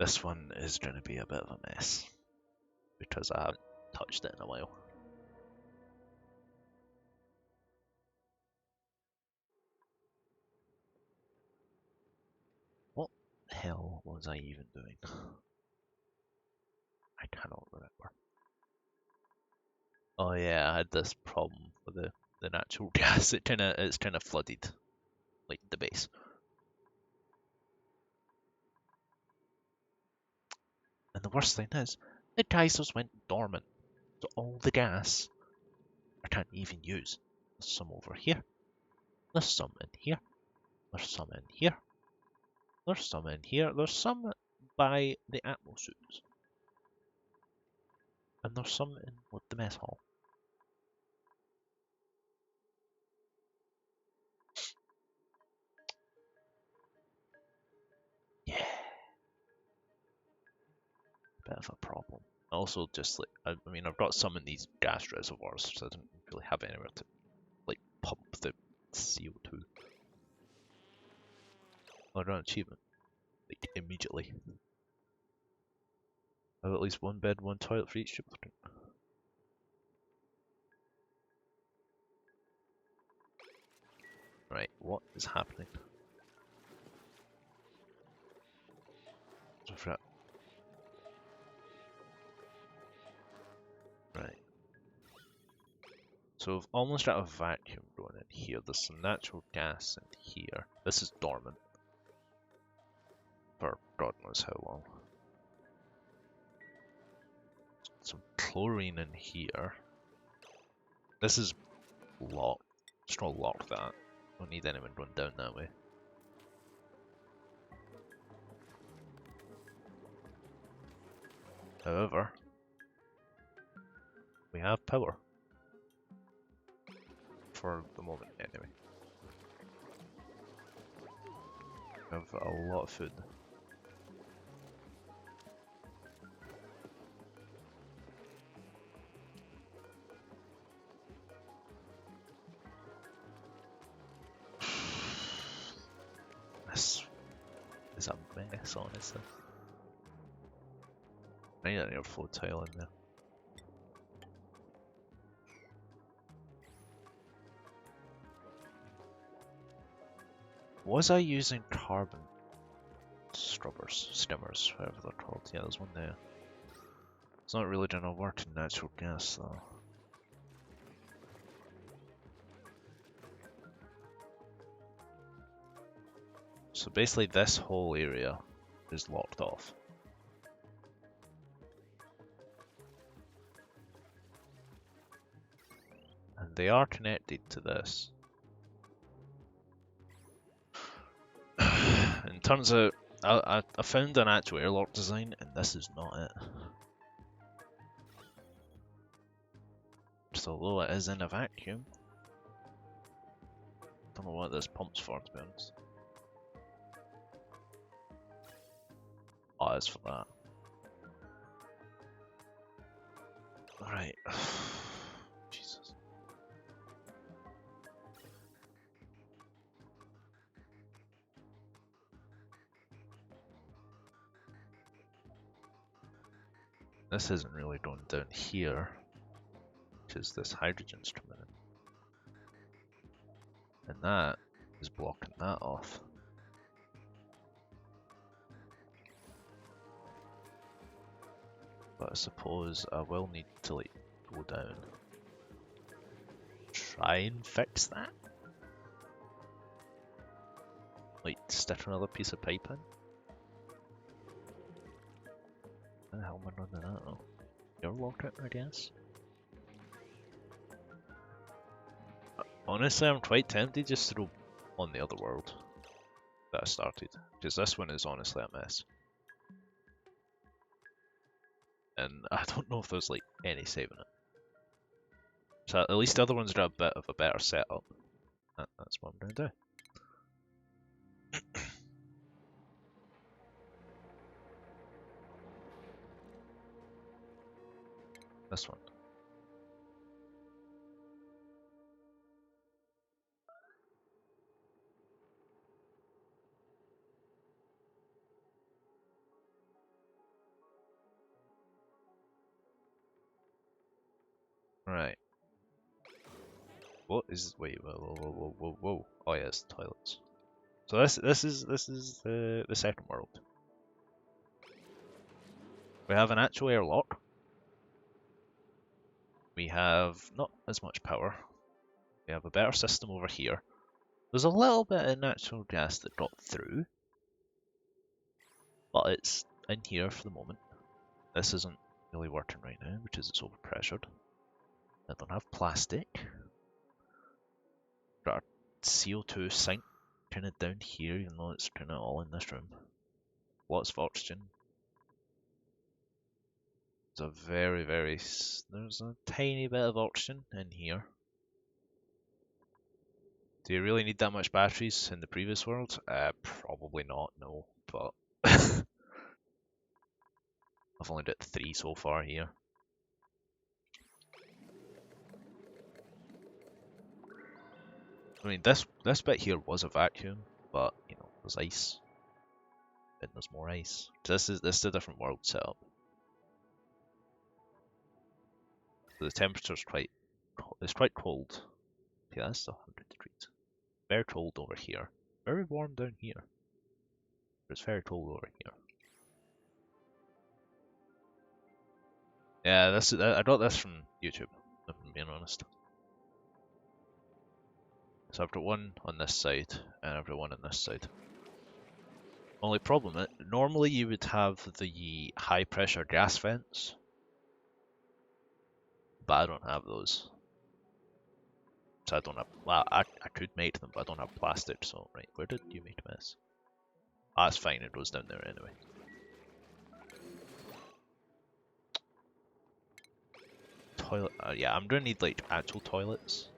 This one is going to be a bit of a mess because I haven't touched it in a while. What the hell was I even doing? I cannot remember. Oh yeah, I had this problem with the natural gas. It's kinda flooded, like the base. And the worst thing is, the geysers went dormant, so all the gas I can't even use. There's some over here. There's some in here. There's some in here. There's some in here. There's some by the Atmo suits. And there's some in the mess hall. Yeah. Bit of a problem. Also, just like, I mean, I've got some in these gas reservoirs, so I don't really have anywhere to, like, pump the CO2. I got an achievement, like, immediately. I have at least one bed, one toilet for each duplicate. Right, what is happening? Right. So we've almost got a vacuum going in here. There's some natural gas in here. This is dormant. For God knows how long. Some chlorine in here. This is locked. Just gonna lock that. Don't need anyone going down that way. However, we have power. For the moment, anyway. We have a lot of food. This is a mess, honestly. I need an airflow tile in there. Was I using carbon stimmers, whatever they're called? Yeah, there's one there. It's not really gonna work in natural gas though. So basically this whole area is locked off. And they are connected to this. And turns out I found an actual airlock design and this is not it. So although it is in a vacuum, don't know what this pump's for, to be honest. Oh, it's for that. Alright. Jesus. This isn't really going down here, because this hydrogen's coming in. And that is blocking that off. But I suppose I will need to like go down. Try and fix that? Like stick another piece of pipe in? How the hell am I running that though? Airlock it, I guess? Honestly, I'm quite tempted just to go on the other world that I started, because this one is honestly a mess. And I don't know if there's like any saving it. So at least the other ones got a bit of a better setup. That's what I'm gonna do. This one. Right. What is? Wait. Whoa. Oh yes, toilets. So this is the second world. We have an actual airlock. We have not as much power. We have a better system over here. There's a little bit of natural gas that got through, but it's in here for the moment. This isn't really working right now because it's overpressured. I don't have plastic. Got our CO2 sink kind of down here, even though it's kind of all in this room. Lots of oxygen. There's there's a tiny bit of oxygen in here. Do you really need that much batteries in the previous world? Probably not, no, but I've only got 3 so far here. I mean, this bit here was a vacuum, but you know, there's ice, and there's more ice. This is a different world setup. So the temperature's quite cold. Yeah, that's 100 degrees. Very cold over here. Very warm down here. But it's very cold over here. Yeah, I got this from YouTube, if I'm being honest. So I've got one on this side, and I've got one on this side. Only problem is, normally you would have the high pressure gas vents, but I don't have those. So I don't have, well, I could make them, but I don't have plastic, so, right, where did you make a mess? Ah, it's fine, it goes down there anyway. Toilet, yeah, I'm gonna need, like, actual toilets.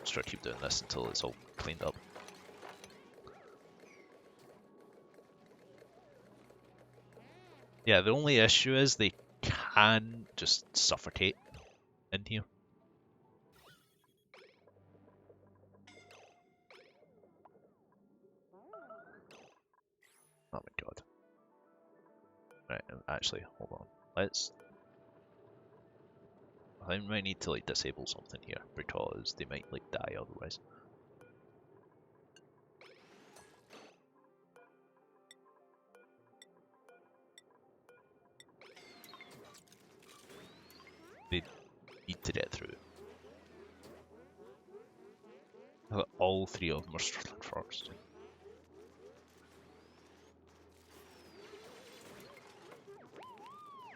Just try to keep doing this until it's all cleaned up. Yeah, the only issue is they can just suffocate in here. Oh my god. Right, actually, hold on. I might need to like disable something here because they might like die otherwise. They need to get through. All 3 of them are struggling first.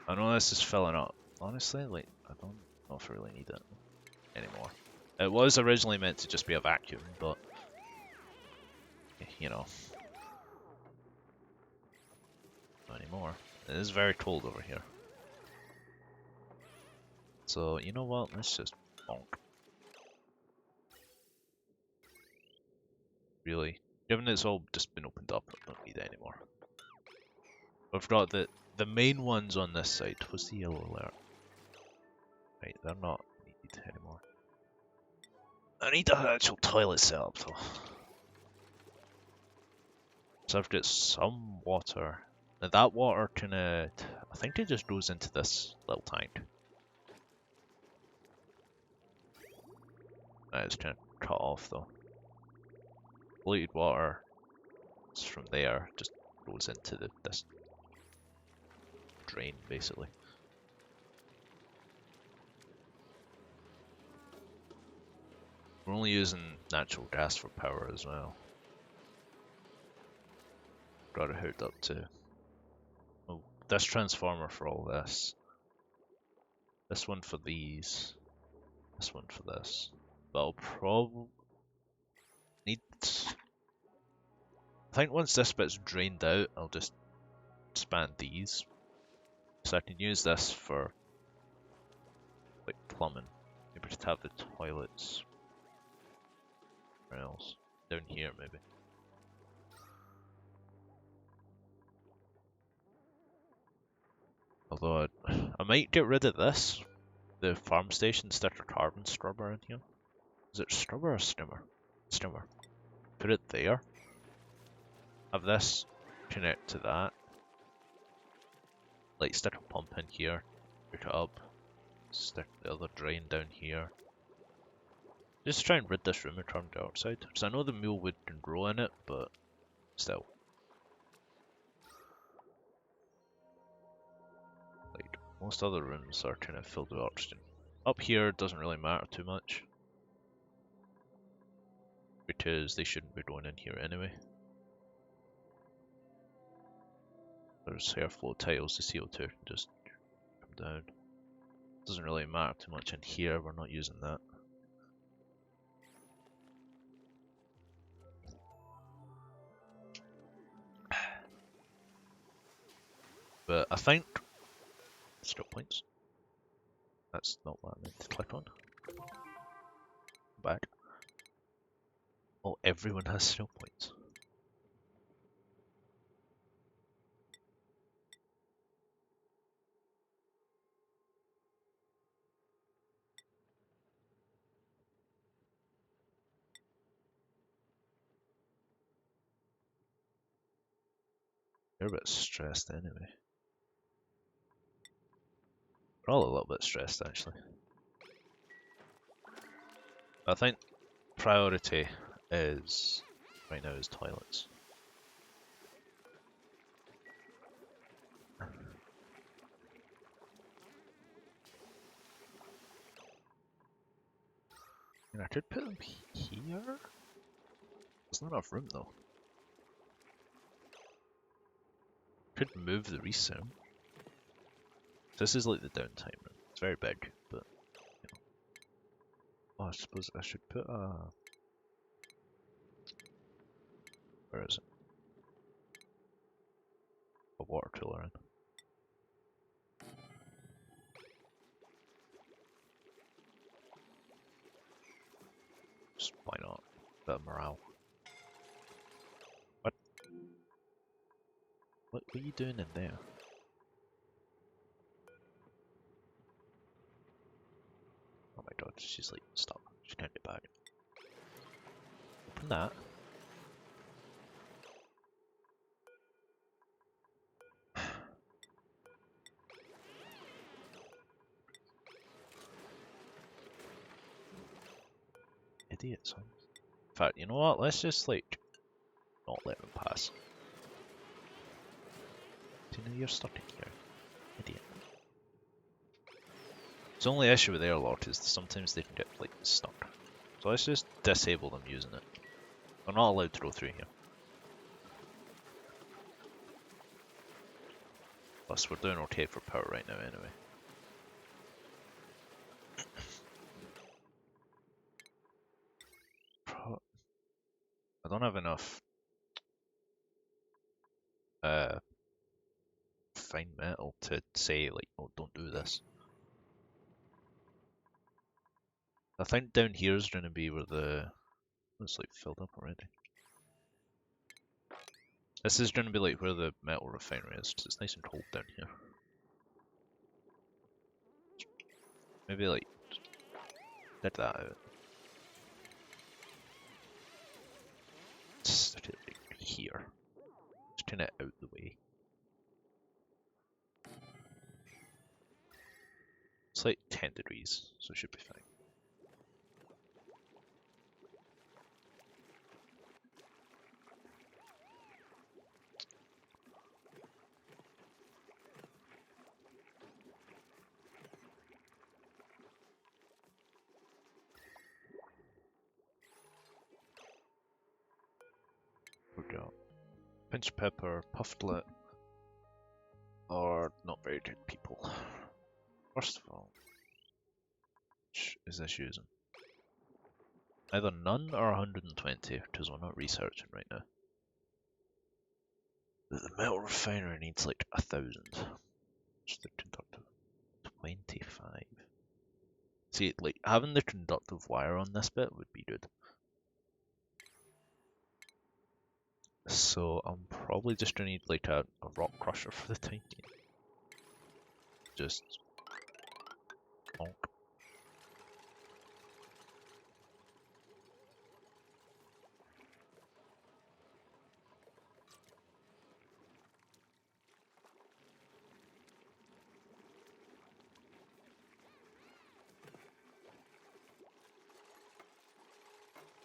I know this is filling up. Honestly, like, I don't know if I really need it anymore. It was originally meant to just be a vacuum, but, you know, not anymore. It is very cold over here. So, you know what, let's just bonk. Really, given it's all just been opened up, I don't need it anymore. We've got the main ones on this side. What's the yellow alert? Right, they're not needed anymore. I need an actual toilet set up though. So I've got some water. Now that water I think it just goes into this little tank. It's kind of cut off though. Polluted water from there just goes into this drain basically. We're only using natural gas for power as well. Got it hooked up to this transformer for all this. This one for these. This one for this. But I'll probably need... I think once this bit's drained out, I'll just expand these. So I can use this for like plumbing. Maybe just have the toilets. Where else? Down here maybe. Although I might get rid of this. The farm station sticker carbon scrubber in here. Is it scrubber or skimmer? Skimmer. Put it there. Have this connect to that. Like stick a pump in here, put it up, stick the other drain down here. Just try and rid this room of carbon dioxide. Because I know the mealwood can grow in it, but still. Like, most other rooms are kind of filled with oxygen. Up here doesn't really matter too much. Because they shouldn't be going in here anyway. There's airflow tiles, the CO2 can just come down. Doesn't really matter too much in here, we're not using that. But I think skill points. That's not what I meant to click on. Back. Oh, everyone has skill points. They're a bit stressed anyway. We're all a little bit stressed actually. I think priority is right now is toilets. And I could put them here. There's not enough room though. Could move the reset. This is like the downtime room. It's very big, but you know. Oh, I suppose I should put a. Where is it? A water cooler in. Just why not? Bit of morale. What? What are you doing in there? Oh my god, she's like, stop. She can't get back. Open that. Idiots, huh? In fact, you know what? Let's just like not let them pass. Do you know you're stuck in here? Idiot. The only issue with airlock is that sometimes they can get like stuck. So let's just disable them using it. They're not allowed to go through here. Plus we're doing okay for power right now anyway. I don't have enough fine metal to say like, oh, don't do this. I think down here is going to be where the it's like filled up already. This is going to be like where the metal refinery is, because it's nice and cold down here. Maybe like dig that out. Stick it like here. Just turn it out the way. It's like 10 degrees, so it should be fine. We got pinch pepper, puffed-lit, or not very good people. First of all, which is this using? Either none or 120, because we're not researching right now. The metal refinery needs like 1,000. Just the conductive 25. See, like having the conductive wire on this bit would be good. So I'm probably just gonna need like a rock crusher for the time being. Just bonk.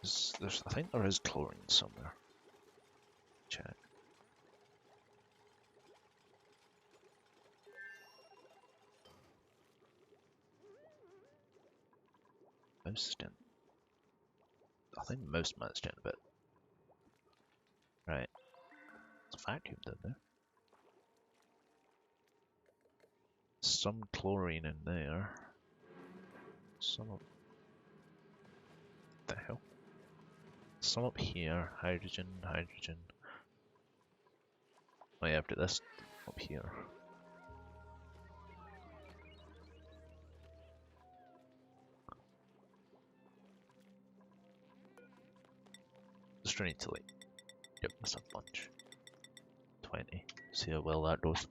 I think there is chlorine somewhere. Check. Most in. I think most managed in a bit. Right. There's a vacuum down there. Some chlorine in there. Some up. What the hell? Some up here. Hydrogen, hydrogen. Oh yeah, I've got this up here. Just need to like get this a bunch. 20. See how well that goes.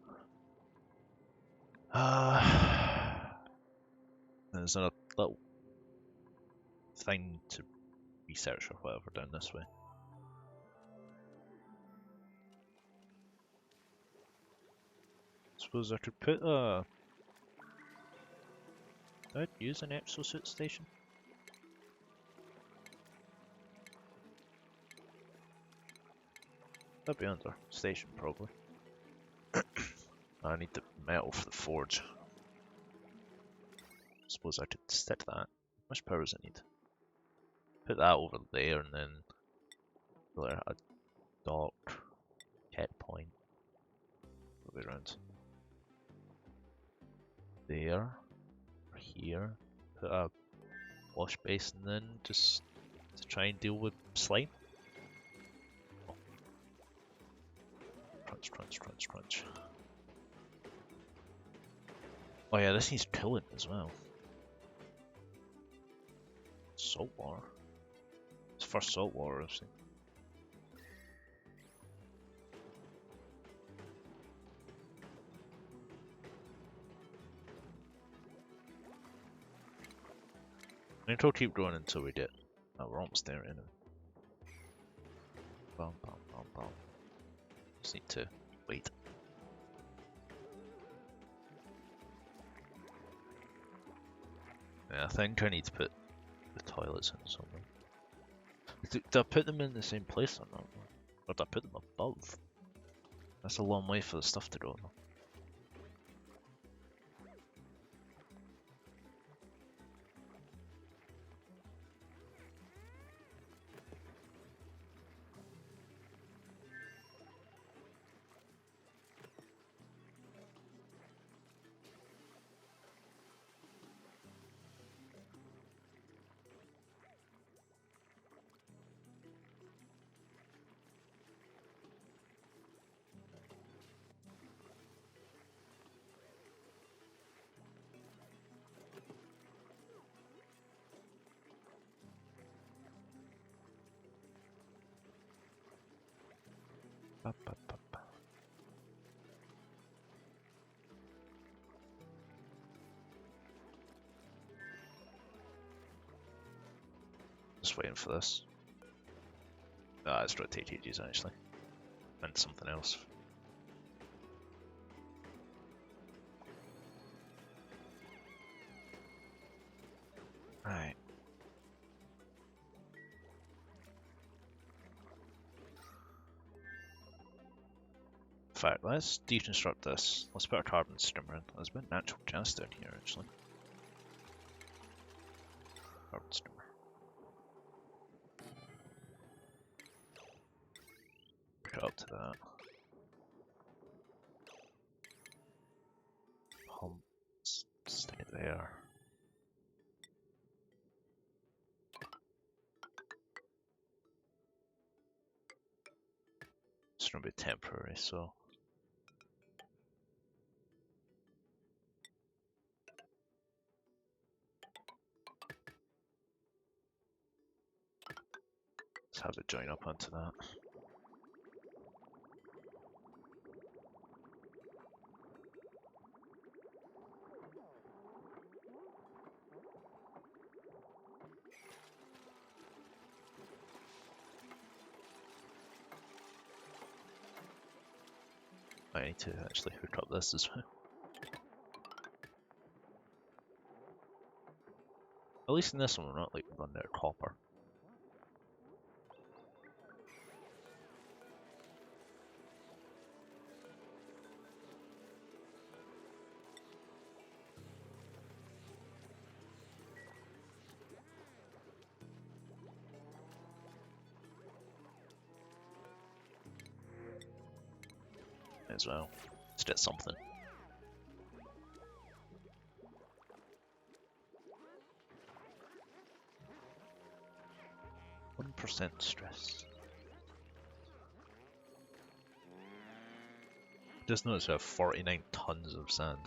There's a little thing to research or whatever down this way. Suppose I could put a... I'd use an exosuit station. That'd be under station probably. I need the metal for the forge. Suppose I could stick that. How much power does it need? Put that over there and then there a dock, head point. All the way around. There, here, put a wash basin in just to try and deal with slime. Oh. Crunch, crunch, crunch, crunch. Oh yeah, this needs coolant as well. Salt water. It's for salt water, I've seen. I think I'll keep going until we get. Oh, we're almost there anyway. Bum, bum, bum, bum. Just need to wait. Yeah, I think I need to put the toilets in somewhere. Did I put them in the same place or not? Or did I put them above? That's a long way for the stuff to go though. Ba, ba, ba, ba. Just waiting for this. Ah, it's rotate ages actually. And something else. Right. In fact, let's deconstruct this. Let's put a carbon skimmer in. There's a bit of natural gas down here actually. Carbon skimmer. Put it up to that. Pump. Stick it there. It's gonna be temporary, so. Let's have it join up onto that. I need to actually hook up this as well. At least in this one we're not like running out of copper. as well. Let's get something. 1% stress. Just notice we have 49 tons of sand.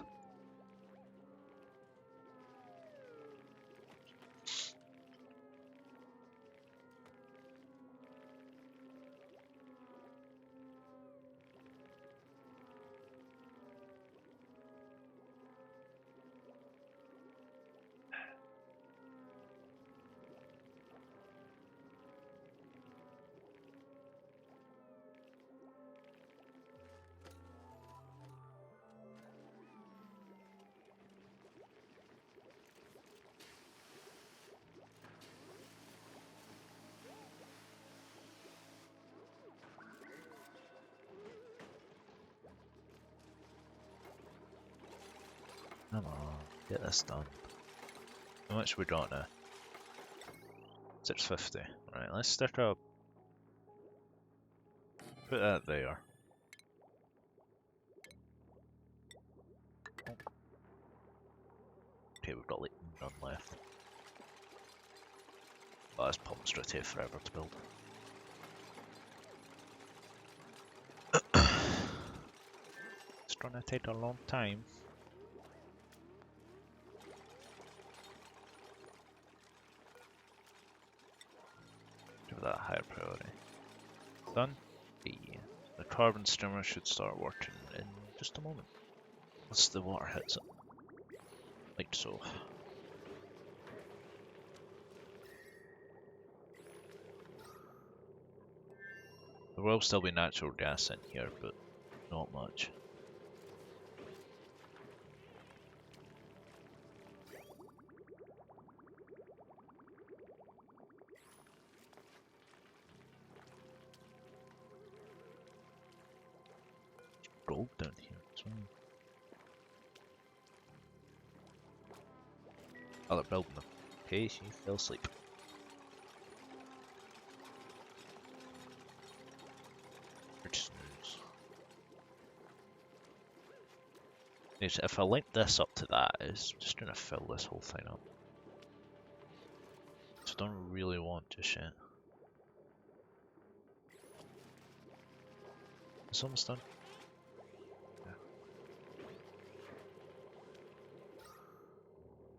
Come on, get this done. How much we got now? 650. Right, let's stick up. Put that there. Okay, we've got like none left. Oh, this pump's gonna take forever to build. It's gonna take a long time. Give that a higher priority. Done. The carbon streamer should start working in just a moment. Once the water hits it. Like so. There will still be natural gas in here, but not much. Gold down here as well. Oh, they're building them. Okay, she fell asleep. If I link this up to that, it's just gonna fill this whole thing up. So I don't really want just yet. It's almost done. Yeah.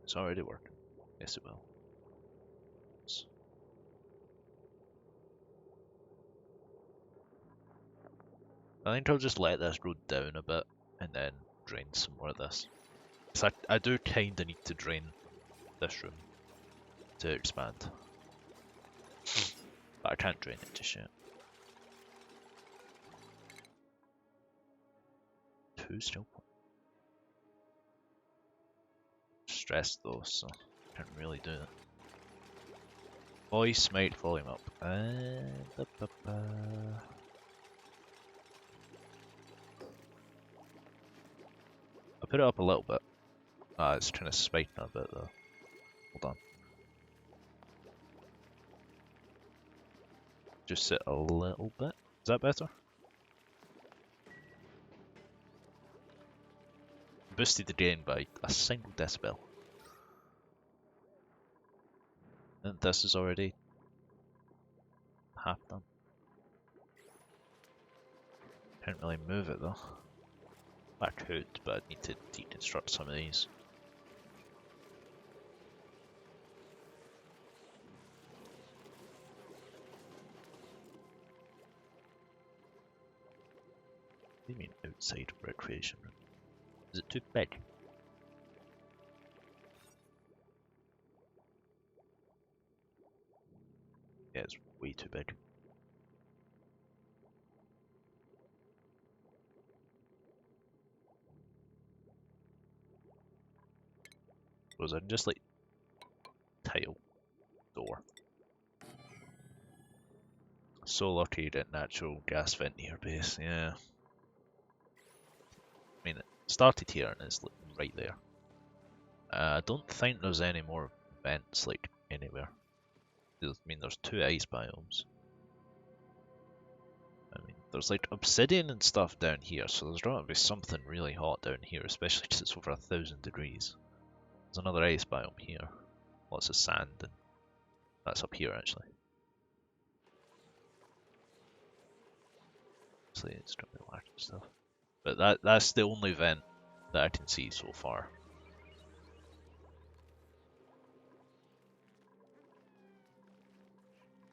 It's already working. Yes, it will. I think I'll just let this road down a bit and then drain some more of this. So I do kinda need to drain this room to expand. But I can't drain it just yet. 2 still. Stressed though, so can't really do it. Voice might volume up. I'll put it up a little bit. It's kind of spiking a bit though. Hold on. Just sit a little bit. Is that better? Boosted the gain by a single decibel. And this is already half done. Can't really move it though. I could, but I'd need to deconstruct some of these. What do you mean outside recreation room? Is it too big? Yeah, it's way too big. Was it just like tile door? So lucky to get natural gas vent near base, yeah. I mean, it started here and it's right there. I don't think there's any more vents like anywhere. I mean, there's 2 ice biomes. I mean, There's like obsidian and stuff down here, so there's got to be something really hot down here, especially because it's over 1,000 degrees. There's another ice biome here. Lots of sand, and that's up here actually. So it's going to be large and stuff. But that's the only vent that I can see so far.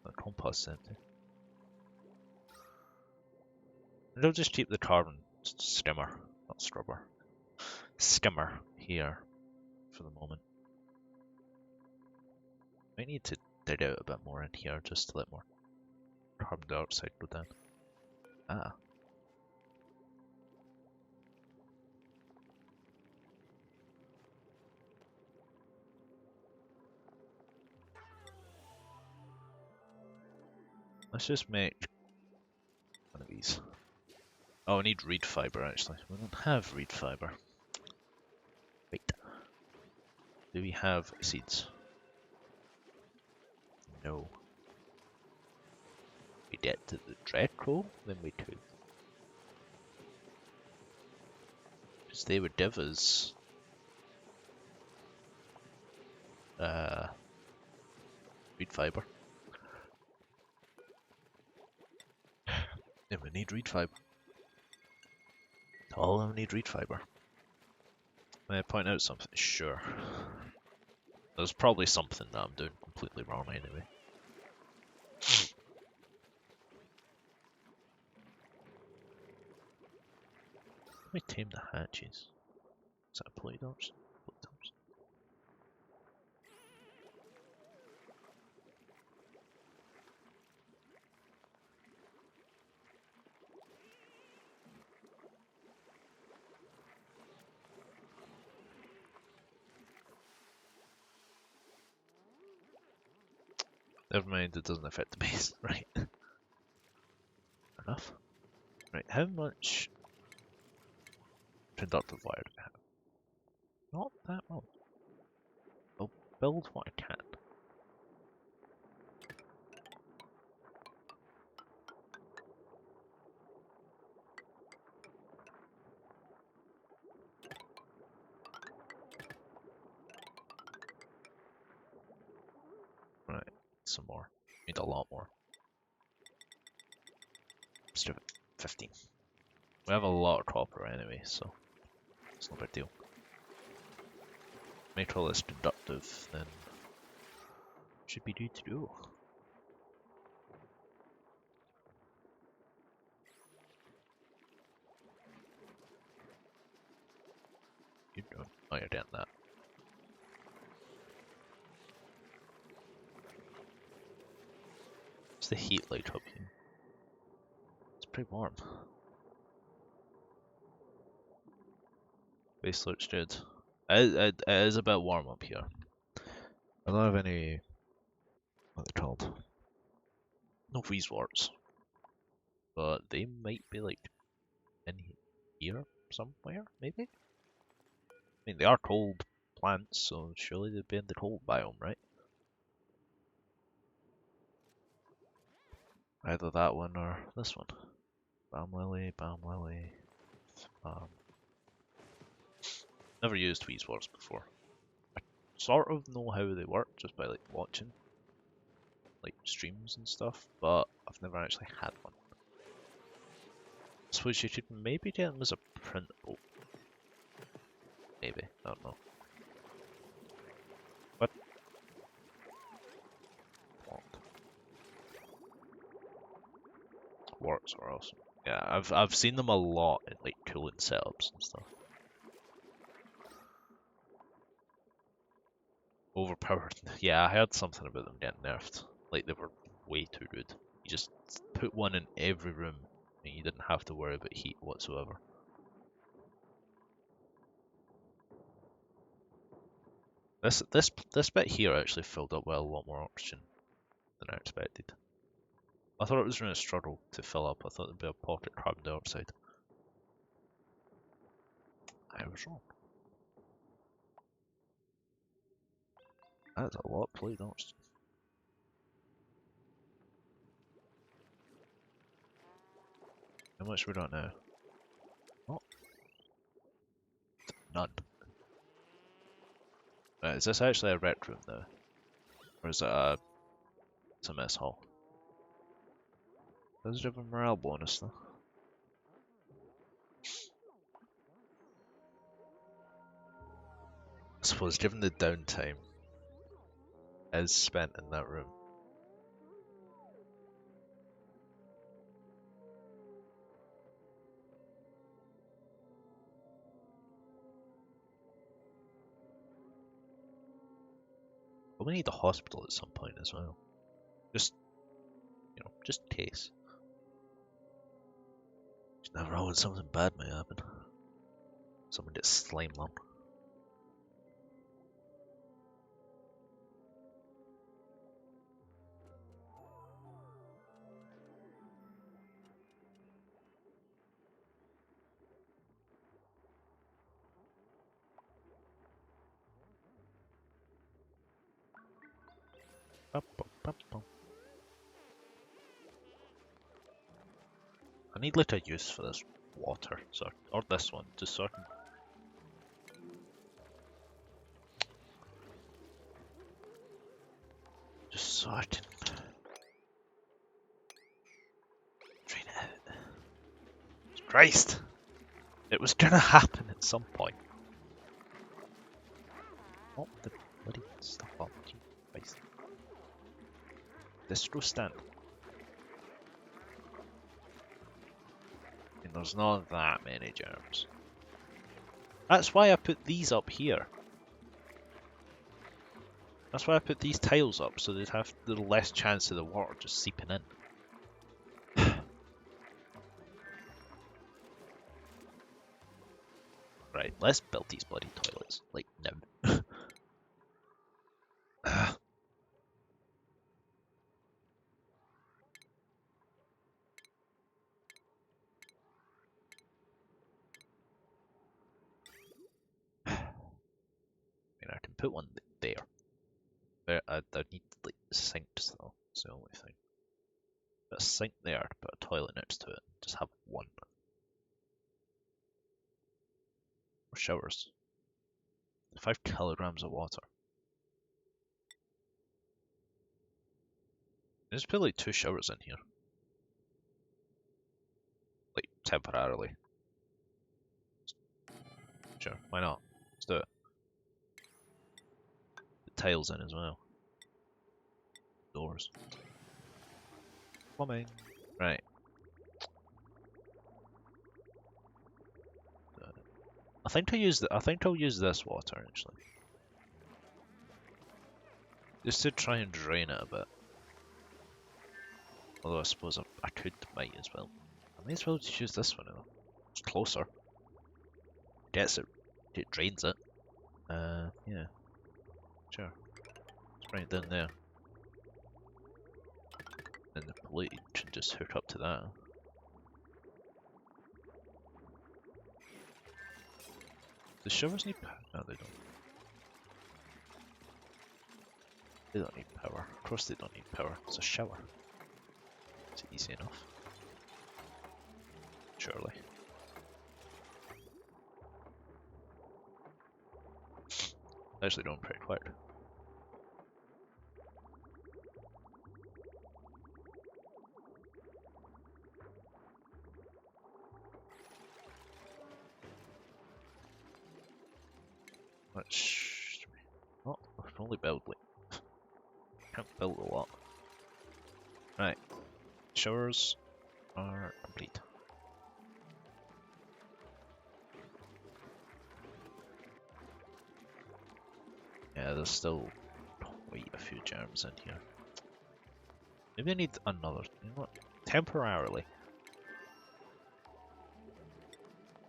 The compost empty. And I'll just keep the carbon skimmer, not scrubber. Skimmer here for the moment. I need to dig out a bit more in here just to let more carbon dioxide go down. Ah. Let's just make one of these. Oh, I need reed fiber actually. We don't have reed fiber. Wait. Do we have seeds? No. We get to the Dreadcrow, then we could. Because they would give us reed fiber. And we need reed fiber. All of them need reed fiber. May I point out something? Sure. There's probably something that I'm doing completely wrong anyway. Let me tame the hatches. Is that a Polydops? Polydops. Never mind, it doesn't affect the base. Right. Enough. Right, how much conductive wire do we have? Not that much. I'll build what I can. Right, some more. Need a lot more. Let's do it. 15. We have a lot of copper anyway, so it's no big deal. Make all this conductive, then should be good to go. You don't. Oh, you're doing that. What's the heat like up here? It's pretty warm. Base looks good. It is a bit warm up here. I don't have any. What are they called? No freeze warts. But they might be like in here somewhere, maybe? I mean, they are cold plants, so surely they'd be in the cold biome, right? Either that one or this one. Balm lily, balm lily. Never used Weezworts before. I sort of know how they work just by like watching like streams and stuff, but I've never actually had one. I suppose you could maybe get them as a printable. Maybe, I don't know. What? Warts are awesome. Yeah, I've seen them a lot in like cooling setups and stuff. Overpowered. Yeah, I heard something about them getting nerfed. Like they were way too good. You just put one in every room and you didn't have to worry about heat whatsoever. This bit here actually filled up with a lot more oxygen than I expected. I thought it was going to struggle to fill up. I thought there'd be a pocket carbon dioxide. I was wrong. That's a lot of plain oxygen. How much we don't know? Oh, none. Right, is this actually a rec room though? Or is it it's a mess hall? Does it have a morale bonus though? I suppose given the downtime is spent in that room. But we need the hospital at some point as well. Just, just in case. You never know when something bad may happen. Someone gets slime lump. I need like a use for this water, or this one, just certain. Just so I can drain it out. Christ! It was gonna happen at some point. Oh, the bloody stuff up. Christ. Distro stand. I mean, there's not that many germs. That's why I put these up here. That's why I put these tiles up, so they'd have the less chance of the water just seeping in. Right, let's build these bloody toilets, like, now. I can put one there. But I need like sinks though. It's the only thing. Put a sink there, put a toilet next to it. Just have one. Or showers. 5 kilograms of water. Just put like 2 showers in here. Like temporarily. Sure, why not? Let's do it. The tiles in as well. Doors. Plumbing. Right. I think I'll use this water actually. Just to try and drain it a bit. Although I suppose I might as well. I may as well just use this one though. It's closer. Gets it. It drains it. Yeah. Sure. Let's bring it down there. And the polluted should just hook up to that. The showers need power? No, they don't. They don't need power. Of course they don't need power. It's a shower. It's easy enough. Surely. Actually don't pretty quick. Let's... Oh, I can only build like... Can't build a lot. Right. Showers are complete. Yeah, there's still quite a few germs in here. Maybe I need another, you know what? Temporarily.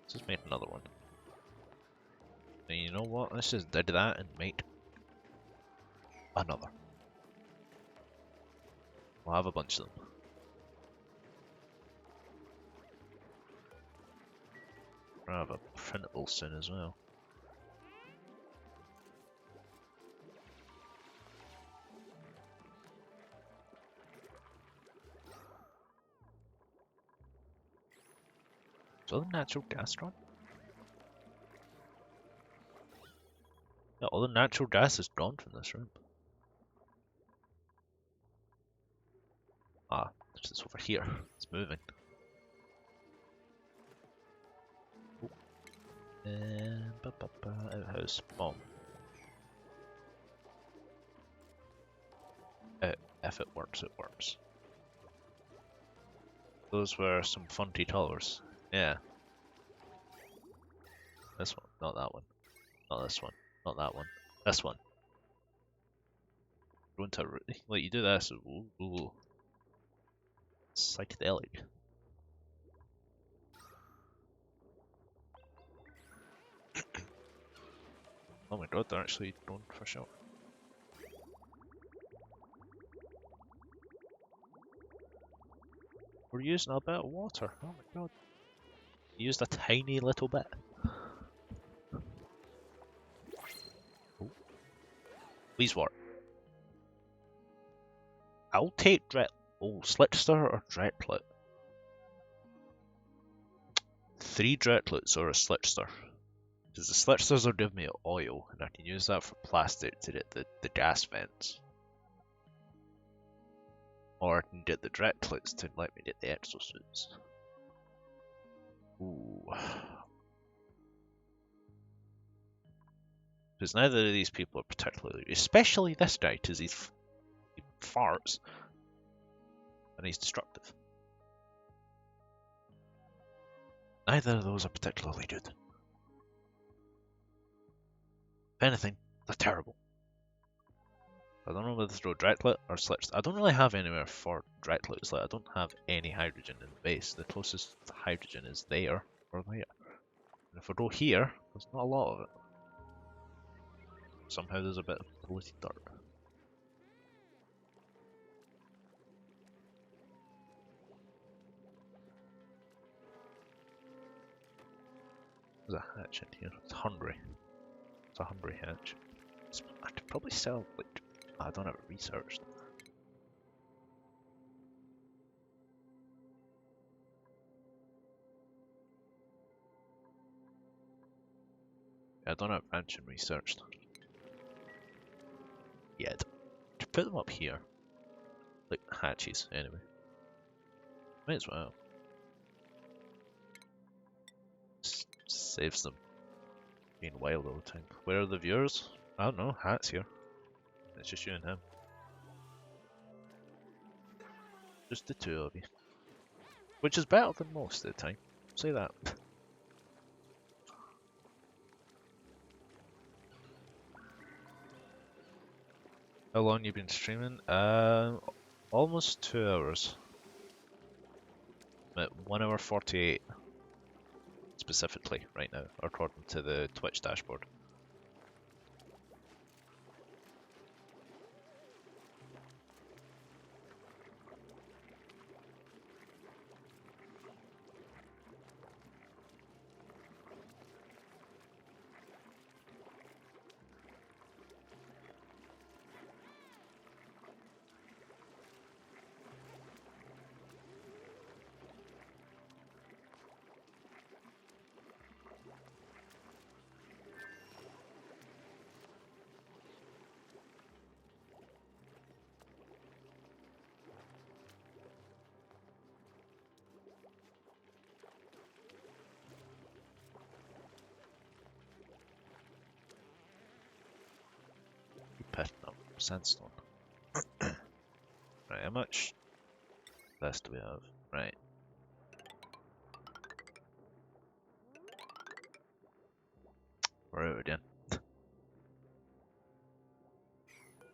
Let's just make another one. And you know what? Let's just do that and make another. We'll have a bunch of them. I'll have a printable soon as well. Is all the natural gas gone? Yeah, all the natural gas is gone from this room. Ah, there's this over here. It's moving. Oh. And outhouse bomb. If it works, it works. Those were some funky colours. Yeah. This one, not that one. Not this one. Not that one. This one. Go into like you do this. Ooh, ooh. Psychedelic. Oh my god, they're actually going for shot. We're using a bit of water. Oh my god. Used a tiny little bit. Oh. Please work. I'll take Slitster or Dretlet? 3 Dretlets or a Slitster. Because the Slitsters will give me oil, and I can use that for plastic to get the gas vents. Or I can get the Dretlets to let me get the exosuits. Ooh. Because neither of these people are particularly, especially this guy, because he farts and he's destructive. Neither of those are particularly good. If anything, they're terrible. I don't know whether to throw Dretlet or Slitster. I don't really have anywhere for Dretlets. Like, I don't have any hydrogen in the base. The closest hydrogen is there or there. And if I go here, there's not a lot of it. Somehow there's a bit of polluted dirt. There's a hatch in here. It's hungry. It's a hungry hatch. I could probably sell, like, I don't have it researched. I don't have mansion researched. Yet. To put them up here. Like hatches, anyway. Might as well. Saves them being wild all the time. Where are the viewers? I don't know, Hat's here. It's just you and him. Just the 2 of you. Which is better than most of the time. Say that. How long you been streaming? Almost 2 hours. At 1 hour 48 specifically right now, according to the Twitch dashboard. Picking up sandstone. Right, how much this do we have? Right. We're out again.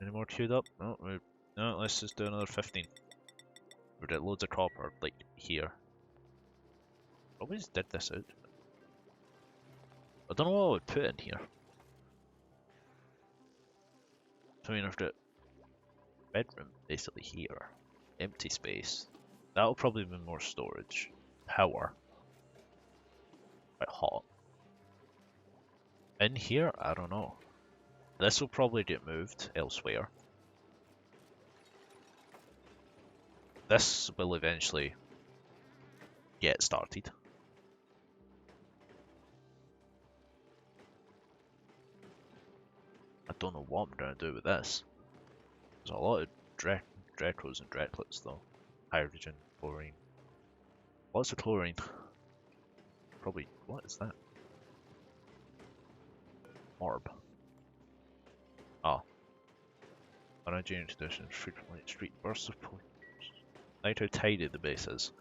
Any more queued up? No, no, let's just do another 15. We've got loads of copper, like, here. Always did this out. I don't know what I would put in here. So I mean, I've got bedroom basically here. Empty space. That'll probably be more storage. Power. Quite hot. In here, I don't know. This will probably get moved elsewhere. This will eventually get started. I don't know what I'm gonna do with this. There's a lot of Dretros and Dretlets though. Hydrogen, chlorine. Lots of chlorine. Probably, what is that? Orb. Oh. Unhygienic conditions, frequently street bursts of poison. Note how tidy the base is.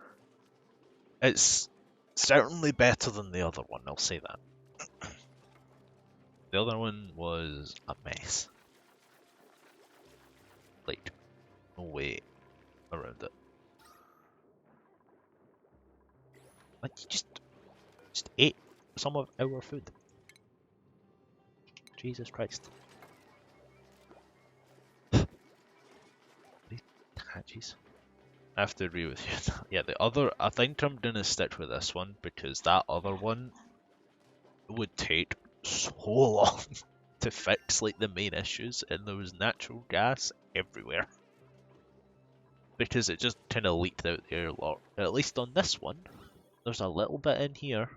It's certainly better than the other one, I'll say that. The other one was a mess. Like, no way around it. Like, you just ate some of our food. Jesus Christ. These hatches. I have to agree with you. Yeah, the other, I think I'm gonna stick with this one because that other one would take so long to fix like the main issues, and there was natural gas everywhere. Because it just kind of leaked out the airlock. At least on this one, there's a little bit in here,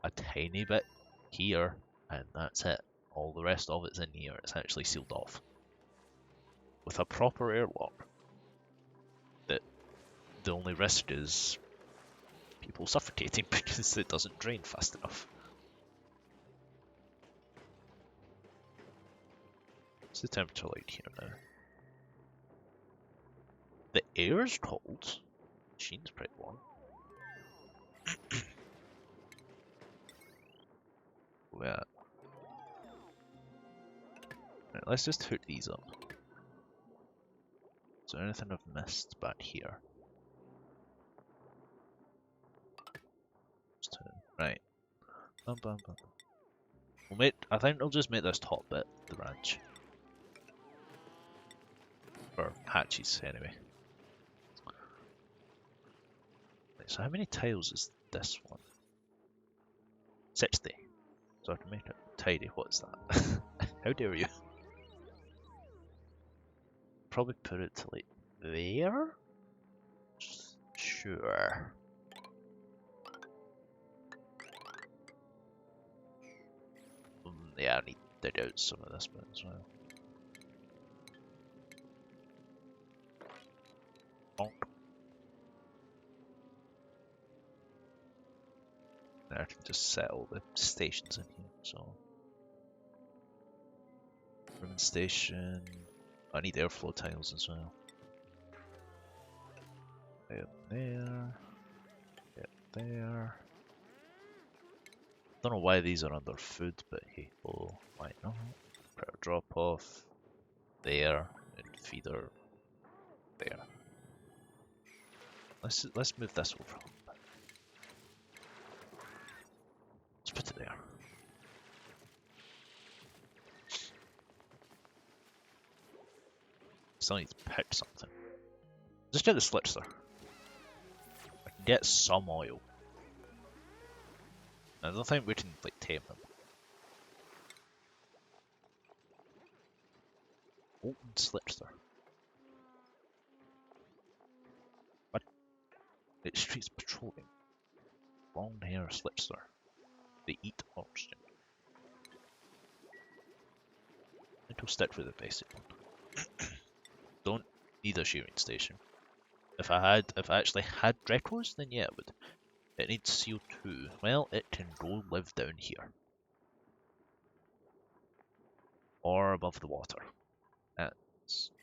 a tiny bit here, and that's it. All the rest of it's in here. It's actually sealed off. With a proper airlock. The only risk is people suffocating because it doesn't drain fast enough. What's the temperature like here now? The air's cold. The machine's pretty warm. Yeah. Right, let's just hook these up. Is there anything I've missed back here? Right. Bum, bum, bum. I think I'll just make this top bit the ranch. Or hatches, anyway. Right, so how many tiles is this one? 60. So I can make it tidy. What's that? How dare you? Probably put it to like there? Sure. Yeah, I need to dig out some of this bit as well. Bonk. Now I can just set all the stations in here, so. Ribbon station. I need airflow tiles as well. Up there. Up there. Don't know why these are under food, but hey, oh, why not? Put a drop off there and feeder there. Let's move this over. Let's put it there. Still need to pick something. Just get the slits there. I can get some oil. I don't think we can like tame them. Molten slipster. What? It streets patrolling. Long hair slipster. They eat oxygen. I think we'll stick with the basic one. Don't need a shearing station. If I actually had Drecos, then yeah it would. It needs CO2. Well, it can go live down here. Or above the water.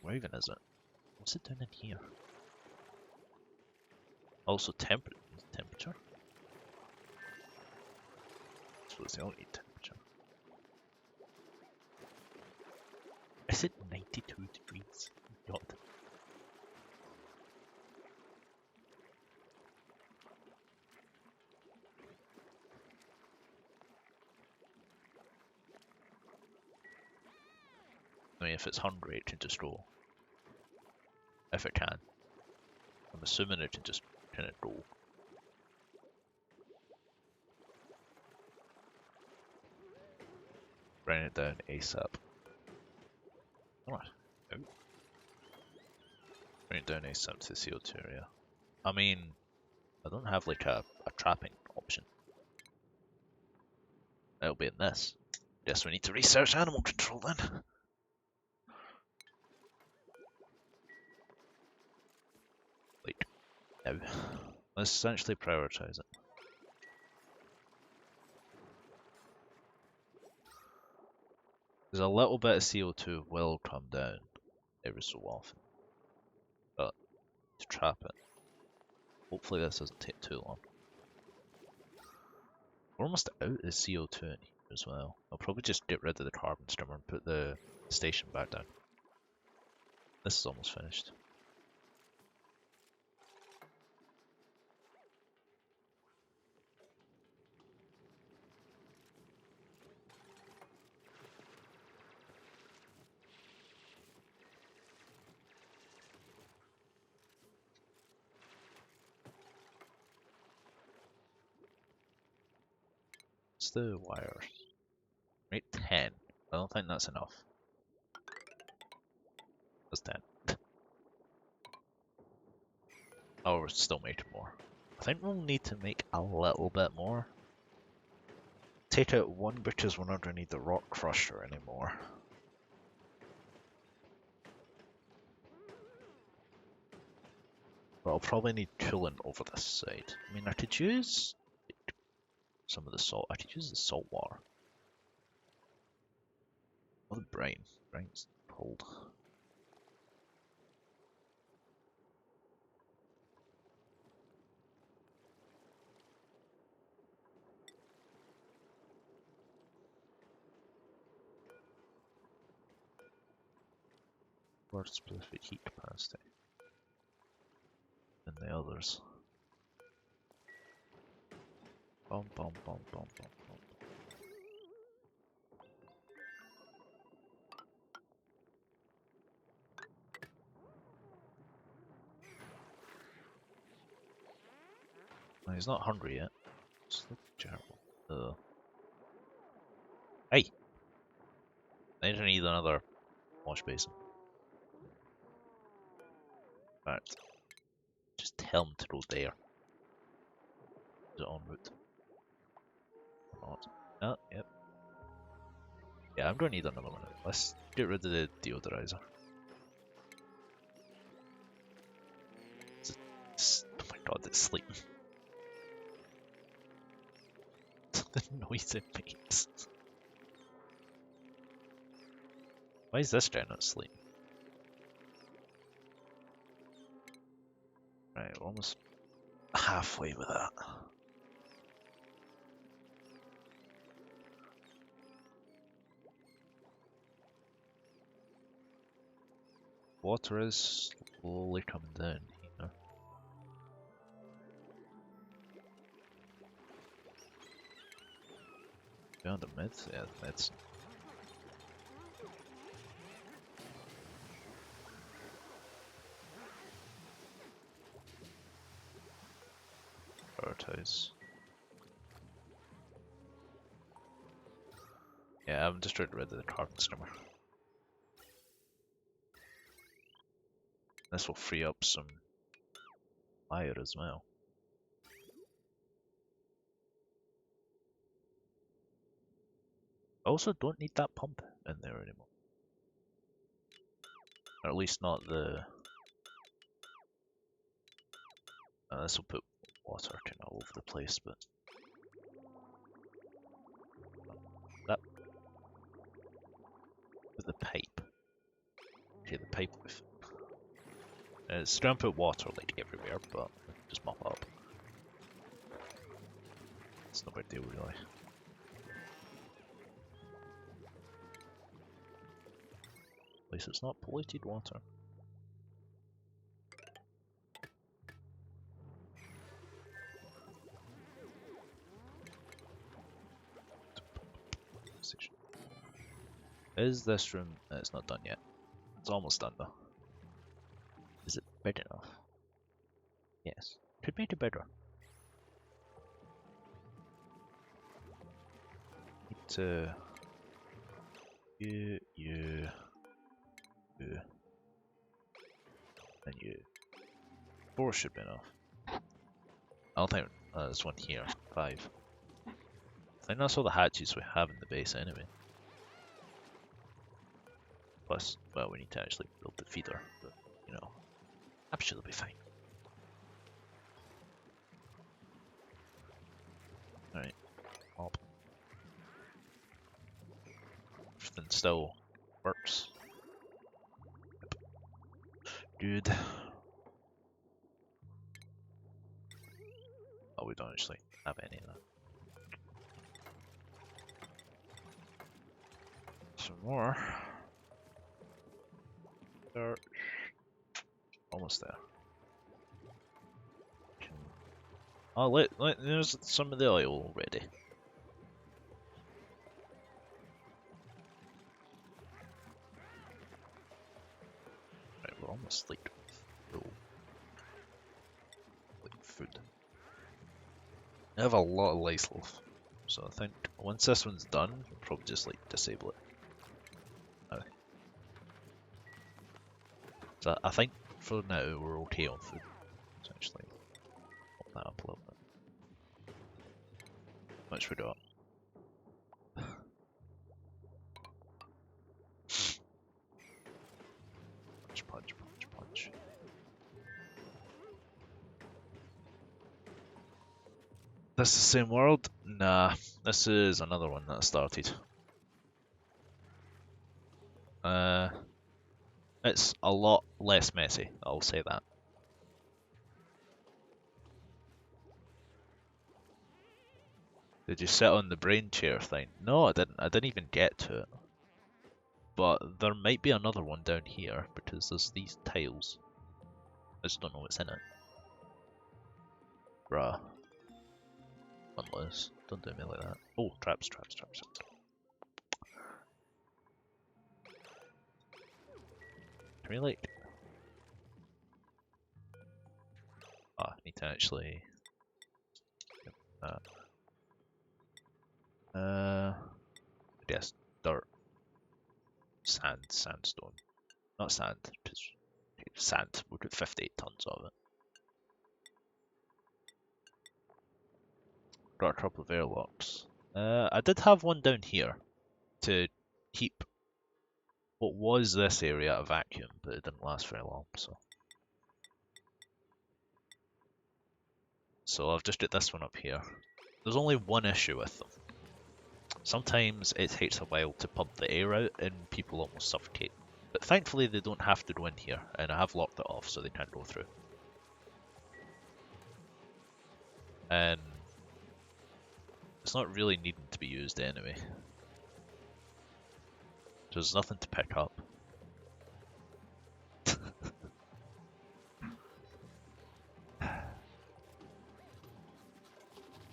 Where even is it? What's it down in here? Also temperature. I suppose they all need temperature. Is it 92 degrees? God. I mean, if it's hungry, it can just go. If it can. I'm assuming it can just kind of go. Bring it down ASAP. Alright. Oh. Bring it down ASAP to the CO2 area. I mean, I don't have like a trapping option. It'll be in this. Guess we need to research animal control then. Like, now. Let's essentially prioritize it. Because a little bit of CO2 will come down every so often. But to trap it, hopefully this doesn't take too long. We're almost out of CO2 in here as well. I'll probably just get rid of the carbon streamer and put the station back down. This is almost finished. What's the wires? Right, 10. I don't think that's enough. That's 10. Oh, we're still making more. I think we'll need to make a little bit more. Take out one because we're not going to need the rock crusher anymore. But I'll probably need coolant over this side. I mean, I could use some of the salt. I could use the salt water. Or the brine. Brine's cold. Where's specific heat capacity? And the others. Bum bum bum bum bum bum. Well, he's not hungry yet. Just look terrible. Hey! I don't need another wash basin. Right. Just tell him to go there. Is it en route? Or not? Oh, yep. Yeah, I'm gonna need another one. Let's get rid of the deodorizer. Oh my god, it's sleeping. The noise it makes. Why is this guy not sleeping? Right, we're almost halfway with that. Water is slowly coming down here. Beyond the mids? Yeah, the mids. Prioritize. Yeah, I'm just trying to rid of the carbon streamer. This will free up some fire as well. I also don't need that pump in there anymore. Or at least not the... this will put water kind of all over the place, but... That... With the pipe. Okay, the pipe with... It's going to put water like everywhere, but just mop up. It's no big deal really. At least it's not polluted water. Is this room... it's not done yet. It's almost done though. Is it big enough? Yes. Could make it bigger. Need to... You... And you. 4 should be enough. I don't think there's one here. 5. I think that's all the hatches we have in the base anyway. Plus, well, we need to actually build the feeder, but, you know, I'm sure they'll be fine. Right, up. Everything still works. Yep. Good. Oh, we don't actually have any of that. Some more. There. Almost there. Oh, there's some of the oil already. Right, we're almost like full. Like food. I have a lot of lice loaf, so I think once this one's done, we'll probably just like disable it. Okay. So I think for now we're okay on food. So actually, pop that up a little bit. How much we got? Punch, punch, punch, punch. This is the same world? Nah, this is another one that I started. It's a lot less messy, I'll say that. Did you sit on the brain chair thing? No, I didn't. I didn't even get to it. But there might be another one down here because there's these tiles. I just don't know what's in it. Bruh. Unless. Don't do me like that. Oh, traps, traps, traps, traps. Can we like... Ah, I need to actually... I guess dirt. Sand, sandstone. Not sand, because sand, we'll get 58 tons of it. Got a couple of airlocks. I did have one down here to keep what was this area a vacuum, but it didn't last very long, so. So I've just got this one up here. There's only one issue with them. Sometimes it takes a while to pump the air out and people almost suffocate. But thankfully they don't have to go in here, and I have locked it off so they can't go through. And it's not really needing to be used anyway. There's nothing to pick up.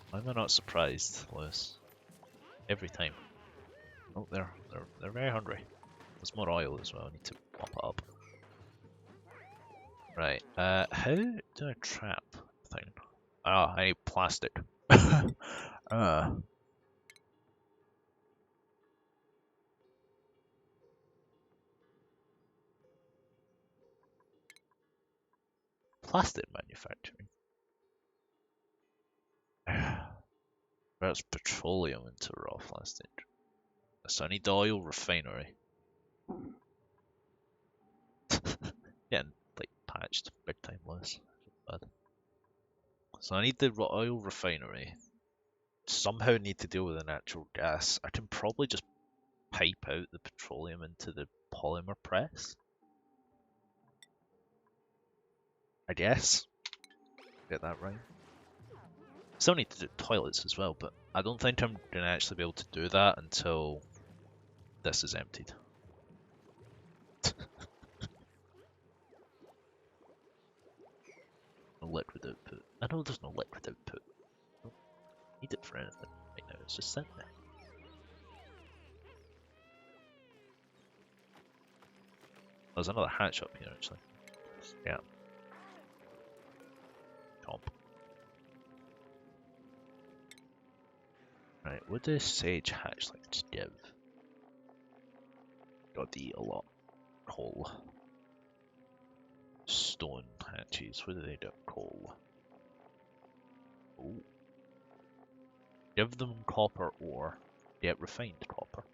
Why am I not surprised, Lewis? Every time. Oh, they're very hungry. There's more oil as well, I need to pop it up. Right, how do I trap thing? Ah, I need plastic. Plastic manufacturing. That's petroleum into raw plastic. So I need the oil refinery. Getting like patched big time less. Bad. So I need the oil refinery. Somehow need to deal with the natural gas. I can probably just pipe out the petroleum into the polymer press. I guess. Get that right. Still need to do toilets as well, but I don't think I'm going to actually be able to do that until this is emptied. No liquid output. I know there's no liquid output. I don't need it for anything right now, it's just sitting there. There's another hatch up here actually. Yeah. Comp. Right, what does sage hatch like to give? Got to eat a lot. Coal. Stone hatches, what do they do? Coal. Ooh. Give them copper ore. Get refined copper.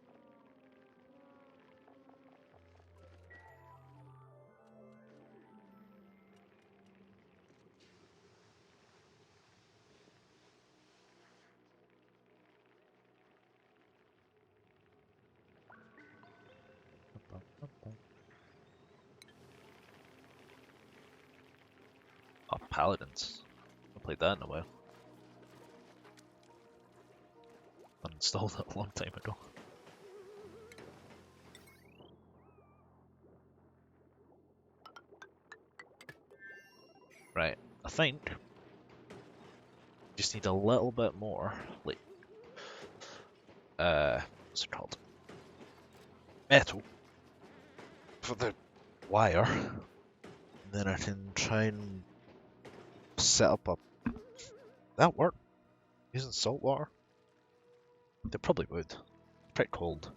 Paladins. I played that in a while. Uninstalled it a long time ago. Right, I think just need a little bit more, like, what's it called? Metal for the wire. And then I can try and set up a... That work? Using salt water? They probably would. It's pretty cold.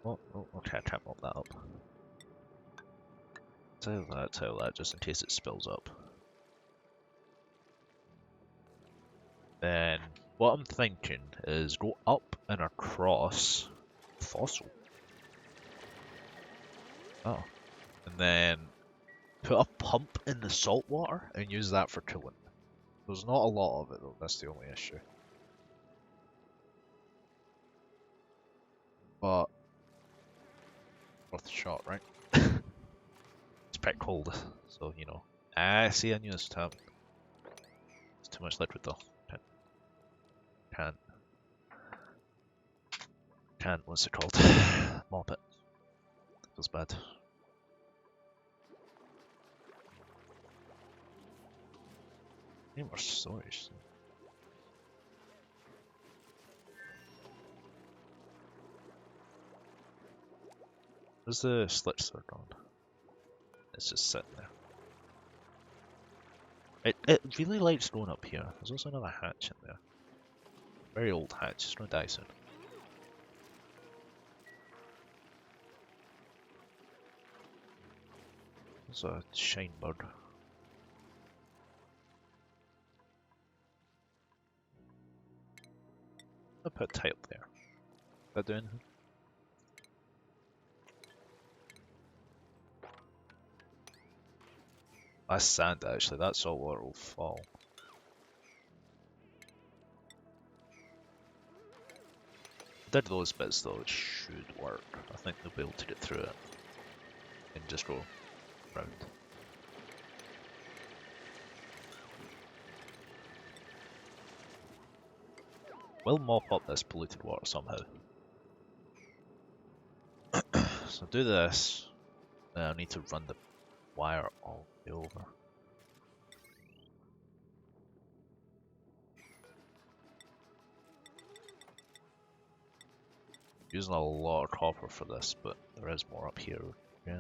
Oh, okay, I can't mop that up. Tell that, just in case it spills up. Then, what I'm thinking is go up and across fossil. Oh. And then put a pump in the salt water and use that for cooling. There's not a lot of it though, that's the only issue. But worth a shot, right? It's pretty cold, so you know. Ah, see, I knew this time. It's too much liquid though. Can't, what's it called? Mop it. Feels bad. Need more storage. Where's the slit sword gone? It's just sitting there. It really likes going up here. There's also another hatch in there. Very old hatch, it's gonna die soon. There's a shine bird. I'll put a tile there. Is that doing anything? That's sand actually, that salt water will fall. Did those bits though, it should work. I think they'll be able to get through it. And just go round. We'll mop up this polluted water somehow. So do this. Then I need to run the wire all the way over. Using a lot of copper for this, but there is more up here. Yeah.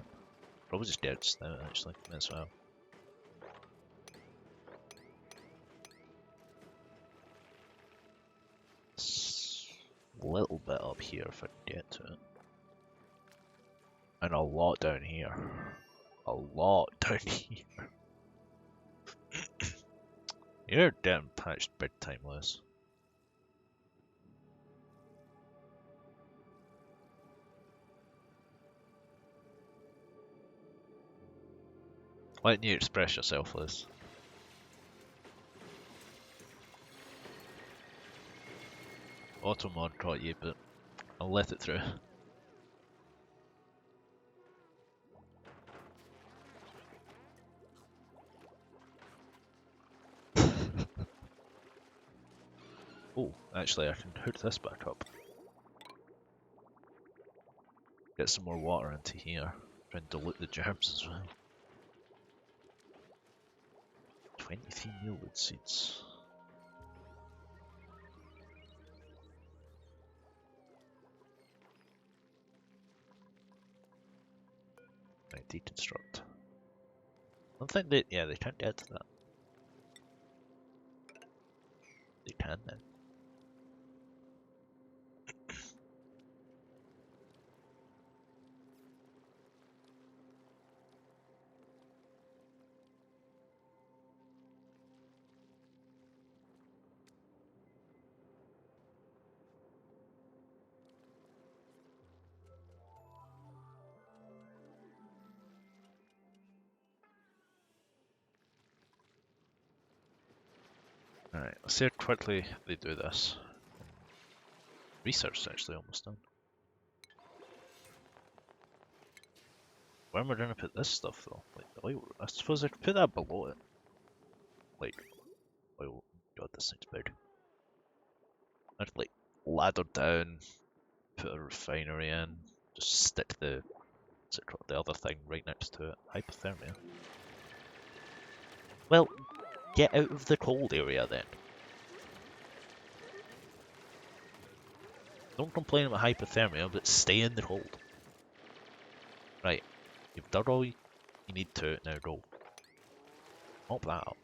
Probably just dead now actually, as well. A little bit up here if I can get to it. And a lot down here. A lot down here. You're getting patched big time, Liz. Why don't you express yourself, Liz? Automod caught you, but I'll let it through. Oh, actually I can hook this back up. Get some more water into here. Try and dilute the germs as well. 23 mealwood seeds. Right, deconstruct. I don't think they, yeah, they can't get to that. They can then. Alright, let's see how quickly they do this. Research is actually almost done. Where am I gonna put this stuff though? Like the oil. I suppose I could put that below it. Like oil. God, this thing's big. I'd like ladder down, put a refinery in, just stick the the other thing right next to it. Hypothermia. Well, get out of the cold area then. Don't complain about hypothermia, but stay in the cold. Right, you've done all you need to, now go. Mop that up.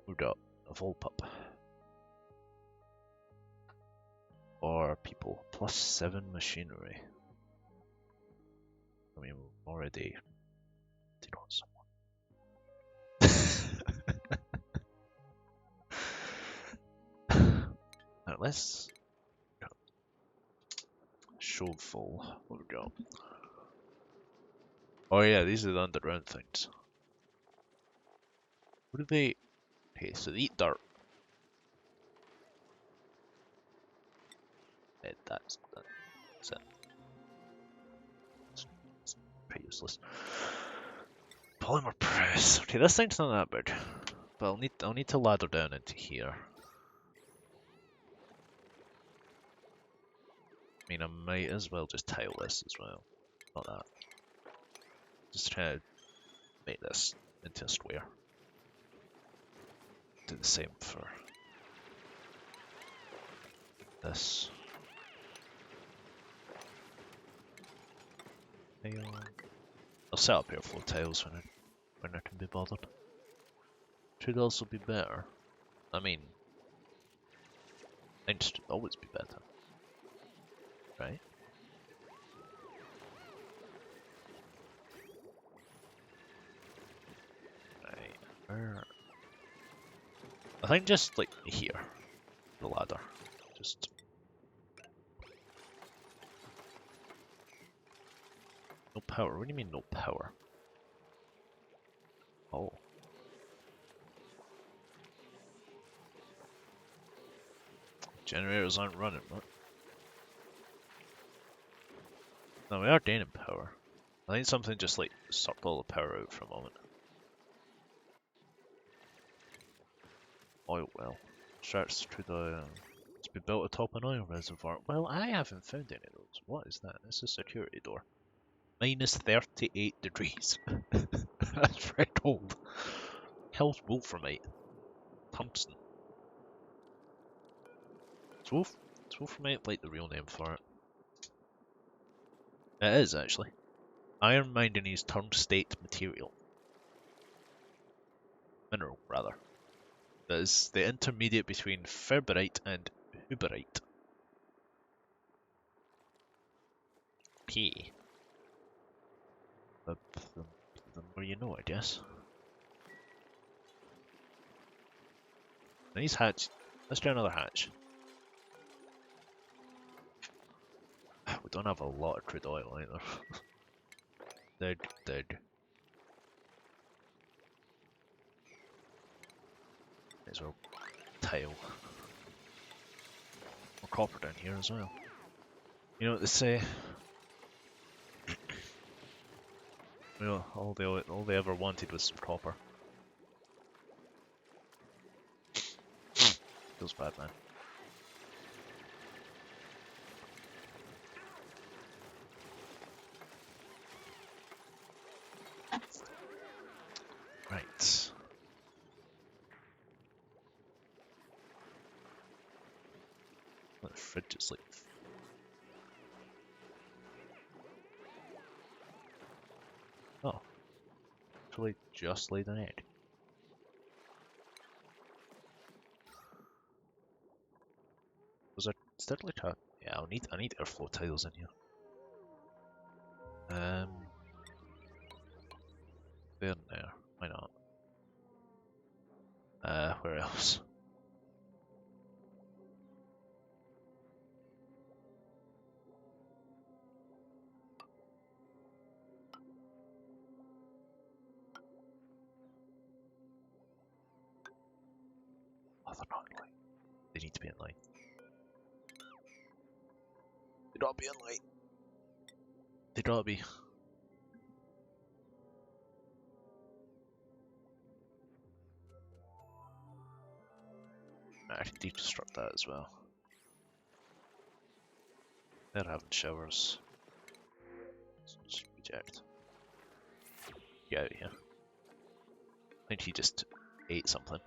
We've got a Volpup. Or people, +7 machinery. I mean, we're already take on someone. Now let's show full. What we got? Oh yeah, these are the underground things. What do they? Okay, so they eat dirt. That's it. It's pretty useless. Polymer press. Okay, this thing's not that big, but I'll need to ladder down into here. I mean, I might as well just tile this as well. Not that. Just try to make this into a square. Do the same for this. I'll set up airflow tiles when I can be bothered. Should also be better. I mean, things should always be better, right? Right, where? I think just like here, the ladder. Just no power. What do you mean no power? Oh. Generators aren't running, but no, we are gaining power. I think something just like sucked all the power out for a moment. Oil well. Starts to the to be built atop an oil reservoir. Well, I haven't found any of those. What is that? It's a security door. -38 degrees. That's very cold. Hell's wolframite. Tungsten. Is wolframite like the real name for it? It is actually. Iron manganese tungstate material. Mineral, rather. That is the intermediate between ferberite and huberite. P. The more you know, I guess. Nice hatch. Let's try another hatch. We don't have a lot of crude oil either. Dead. Might as well tile. More copper down here as well. You know what they say? You know, all they ever wanted was some copper. Feels bad, man. Right. The fridge is like. Oh. Actually, just laid an egg. Was there steadily cut? Yeah, I need airflow tiles in here. There and there. Why not? Where else? Oh, they're not in line. They need to be in line. They don't be in line. They gotta be. I can deconstruct that as well. They're having showers. Just reject. Get out of here. I think he just ate something.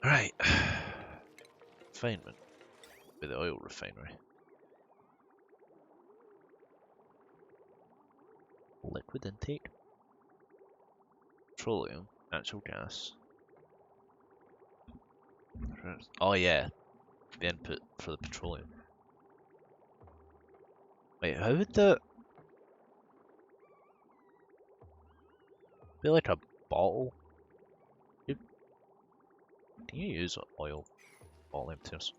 Right. Refinement. With the oil refinery. Liquid intake. Petroleum. Natural gas. Oh yeah. The input for the petroleum. Wait, how would that be like a bottle? Can you use oil bottle emptiers?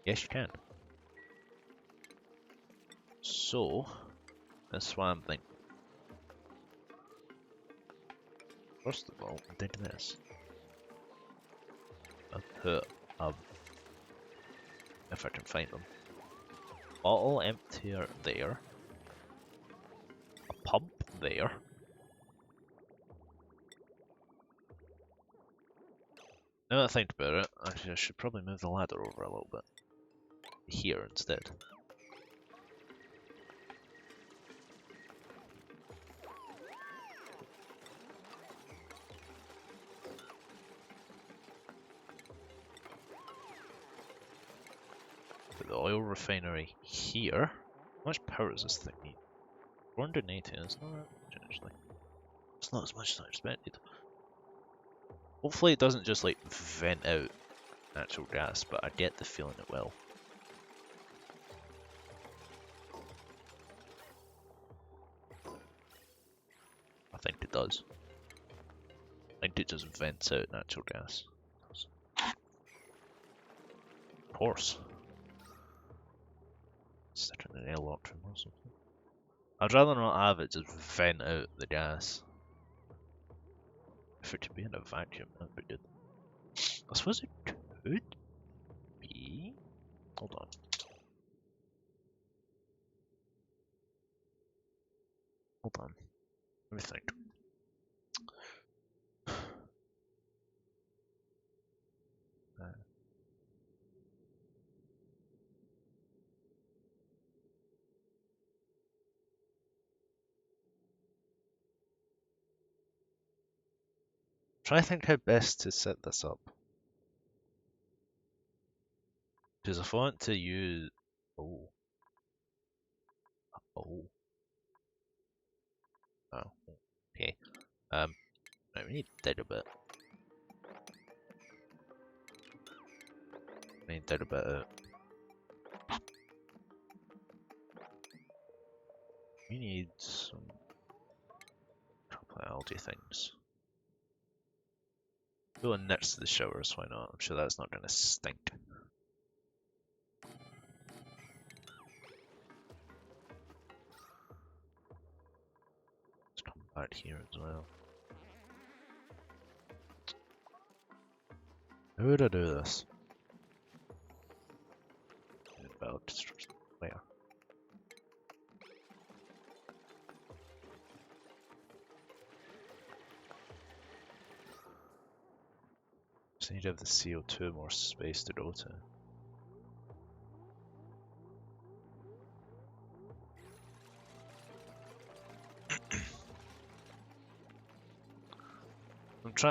Yes, you can. So, that's why I'm thinking. First of all, I'm thinking this. I'll put if I can find them. Bottle emptier there. A pump there. Now that I think about it, actually I should probably move the ladder over a little bit. Here instead. Put the oil refinery here. How much power does this thing need? 480, it's not that much actually. It's not as much as I expected. Hopefully it doesn't just like vent out natural gas, but I get the feeling it will. I think it does. I think it just vents out natural gas. Of course. Stick it in an airlock room or something. I'd rather not have it just vent out the gas. If it could be in a vacuum, that'd be good. I suppose it could be. Hold on. Hold on. Let me think. Try to think how best to set this up. Because if I want to use... Oh. Oh. Oh. Okay. Right, we need to dig a bit. We need to dig a bit out. We need some couple of algae things. Go in next to the showers, why not? I'm sure that's not going to stink. Let's come back here as well. How would I do this? About construction. Where? Just need to have the CO2 more space to go to.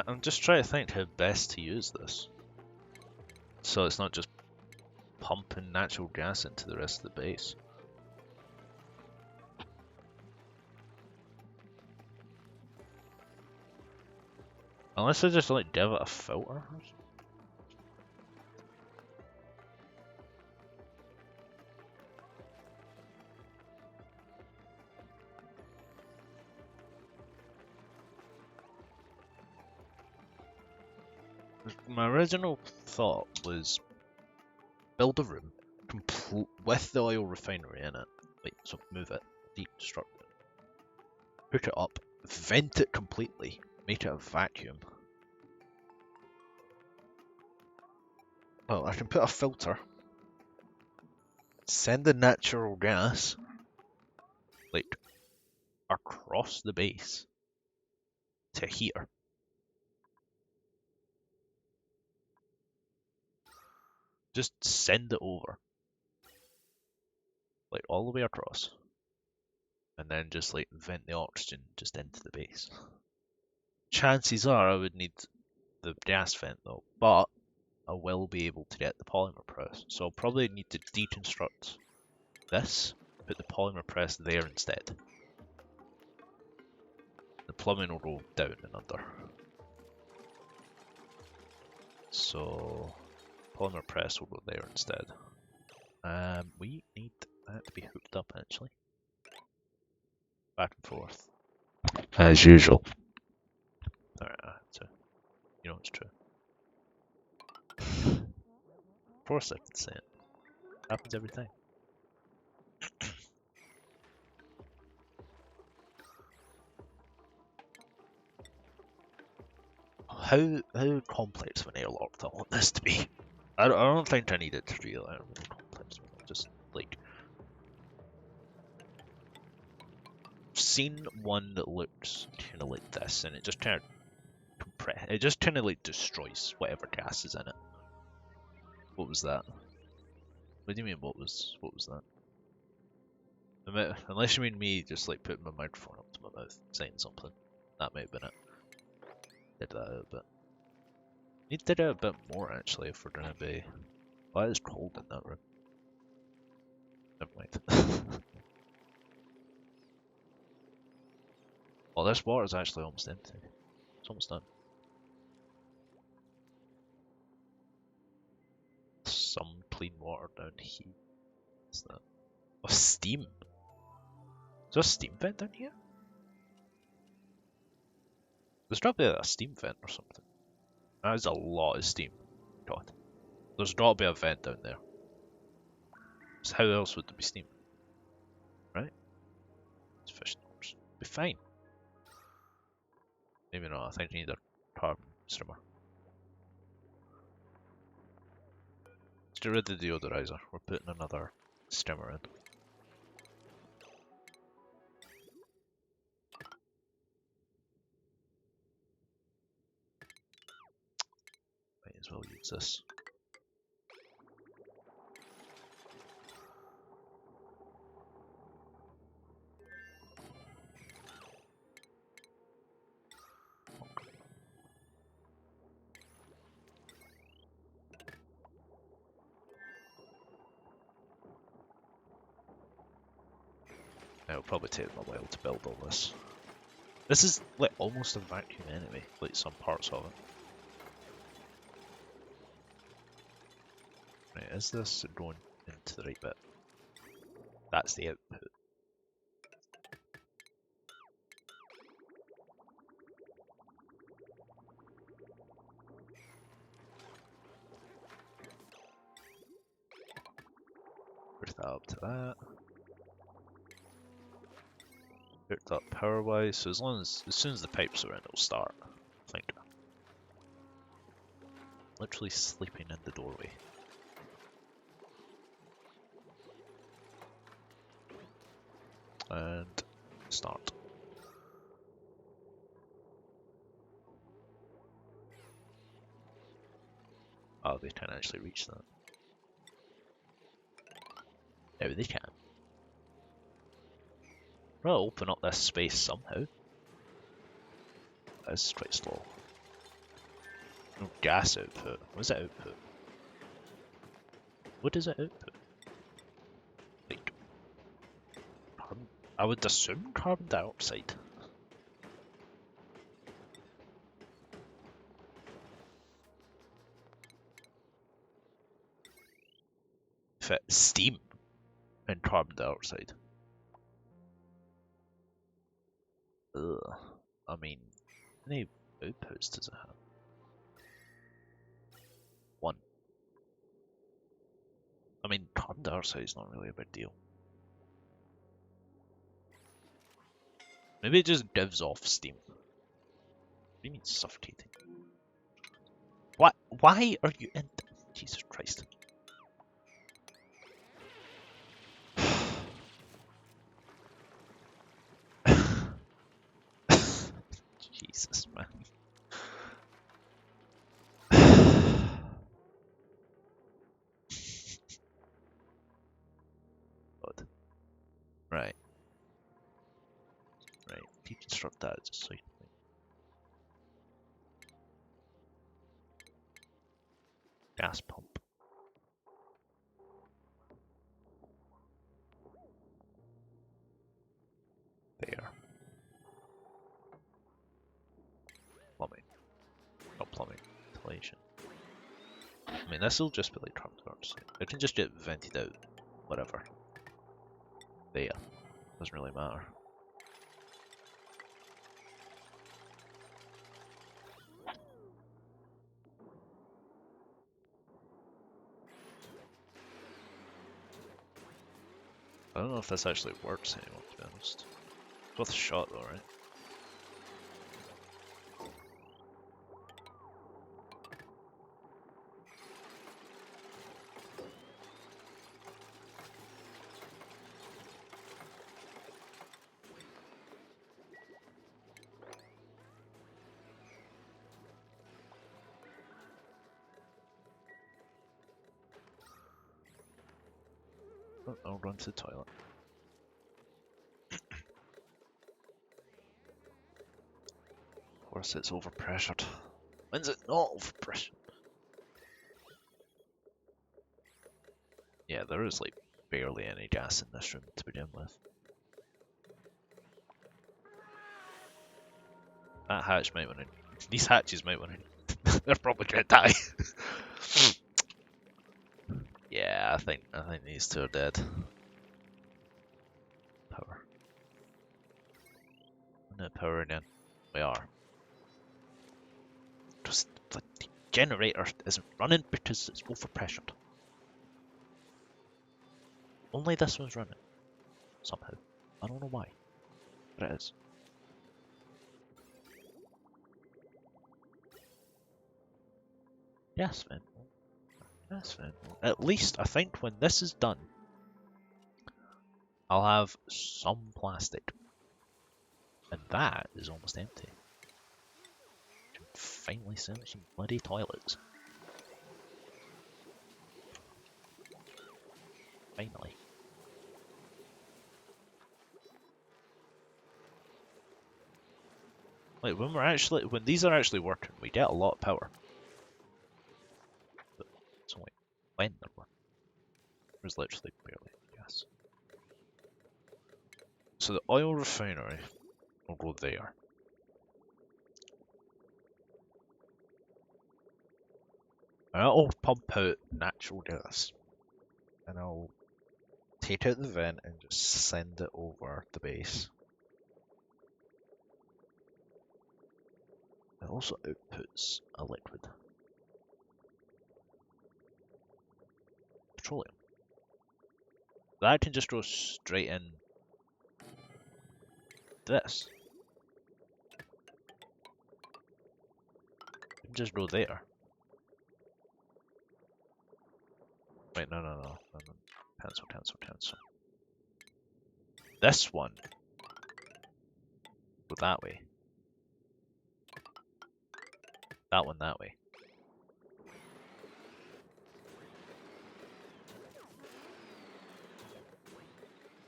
I'm just trying to think how best to use this. So it's not just pumping natural gas into the rest of the base. Unless I just like give it a filter or something. My original thought was build a room with the oil refinery in it, Wait, so move it, deconstruct it, put it up, vent it completely, make it a vacuum. Well, I can put a filter, send the natural gas, like, across the base to here. Just send it over, like, all the way across. And then just, like, vent the oxygen just into the base. Chances are I would need the gas vent, though, but I will be able to get the polymer press. So I'll probably need to deconstruct this, put the polymer press there instead. The plumbing will go down and under. So polymer press will go there instead. We need that to be hooked up actually. Back and forth. As usual. Alright, so you know it's true. Of course I can say it. Happens every time. How complex of an airlock do I want this to be? I don't think I need it to be really complex. Just like seen one that looks kind of like this, and it just kind of compress. It just kind of like destroys whatever gas is in it. What was that? What do you mean? What was that? Unless you mean me just like putting my microphone up to my mouth saying something, that might have been it. Did that out a bit. Need to do it a bit more actually if we're gonna be. Why is cold in that room? Never mind. Well, this water is actually almost empty. It's almost done. Some clean water down here. What's that? Oh, steam. Is there a steam vent down here? There's probably a steam vent or something. That is a lot of steam. God. There's got to be a vent down there. So how else would there be steam? Right? It's fish stores. Be fine. Maybe not. I think you need a carbon streamer. Let's get rid of the deodorizer. We're putting another streamer in. Might as well use this. It'll probably take them a while to build all this. This is like almost a vacuum anyway, like some parts of it. Right, is this going into the right bit? That's the output. Push that up to that. Hooked up power wise, so as soon as the pipes are in, it'll start. I think. Literally sleeping in the doorway. And start. Oh, they can't actually reach that. No, they can. Well, open up this space somehow. That's quite slow. No gas output. What is it output? What does it output? Like, carbon? I would assume carbon dioxide. If it's steam and carbon dioxide. Ugh. I mean, how many outputs does it have? One. I mean, carbon dioxide is not really a big deal. Maybe it just gives off steam. What do you mean suffocating? What? Why are you in? Jesus Christ. Jesus, man. God. Right. Right. Deconstruct that as a side point. Gas pump. There. Plumbing. Not plumbing. Ventilation. I mean, this will just be like trapdoors. It can just get vented out. Whatever. There. Doesn't really matter. I don't know if this actually works anymore, to be honest. It's worth a shot though, right? Oh, I'll run to the toilet. Of course it's overpressured. When's it not overpressured? Yeah, there is like barely any gas in this room to begin with. That hatch might want to... These hatches might want to... They're probably gonna die. Yeah, I think these two are dead. Power. No power again. We are. Just the generator isn't running because it's overpressured. Only this one's running. Somehow. I don't know why. But it is. Yes, Vin. Yes, Vin. At least I think when this is done, I'll have some plastic. And that is almost empty. I can finally sell some bloody toilets. Finally. Like when these are actually working, we get a lot of power. But it's only when they're working. There's literally barely gas. So the oil refinery will go there. And I'll pump out natural gas. And I'll take out the vent and just send it over the base. It also outputs a liquid. Petroleum. That can just go straight in this. It can just go there. Wait, no. Cancel. This one. Go that way. That one that way.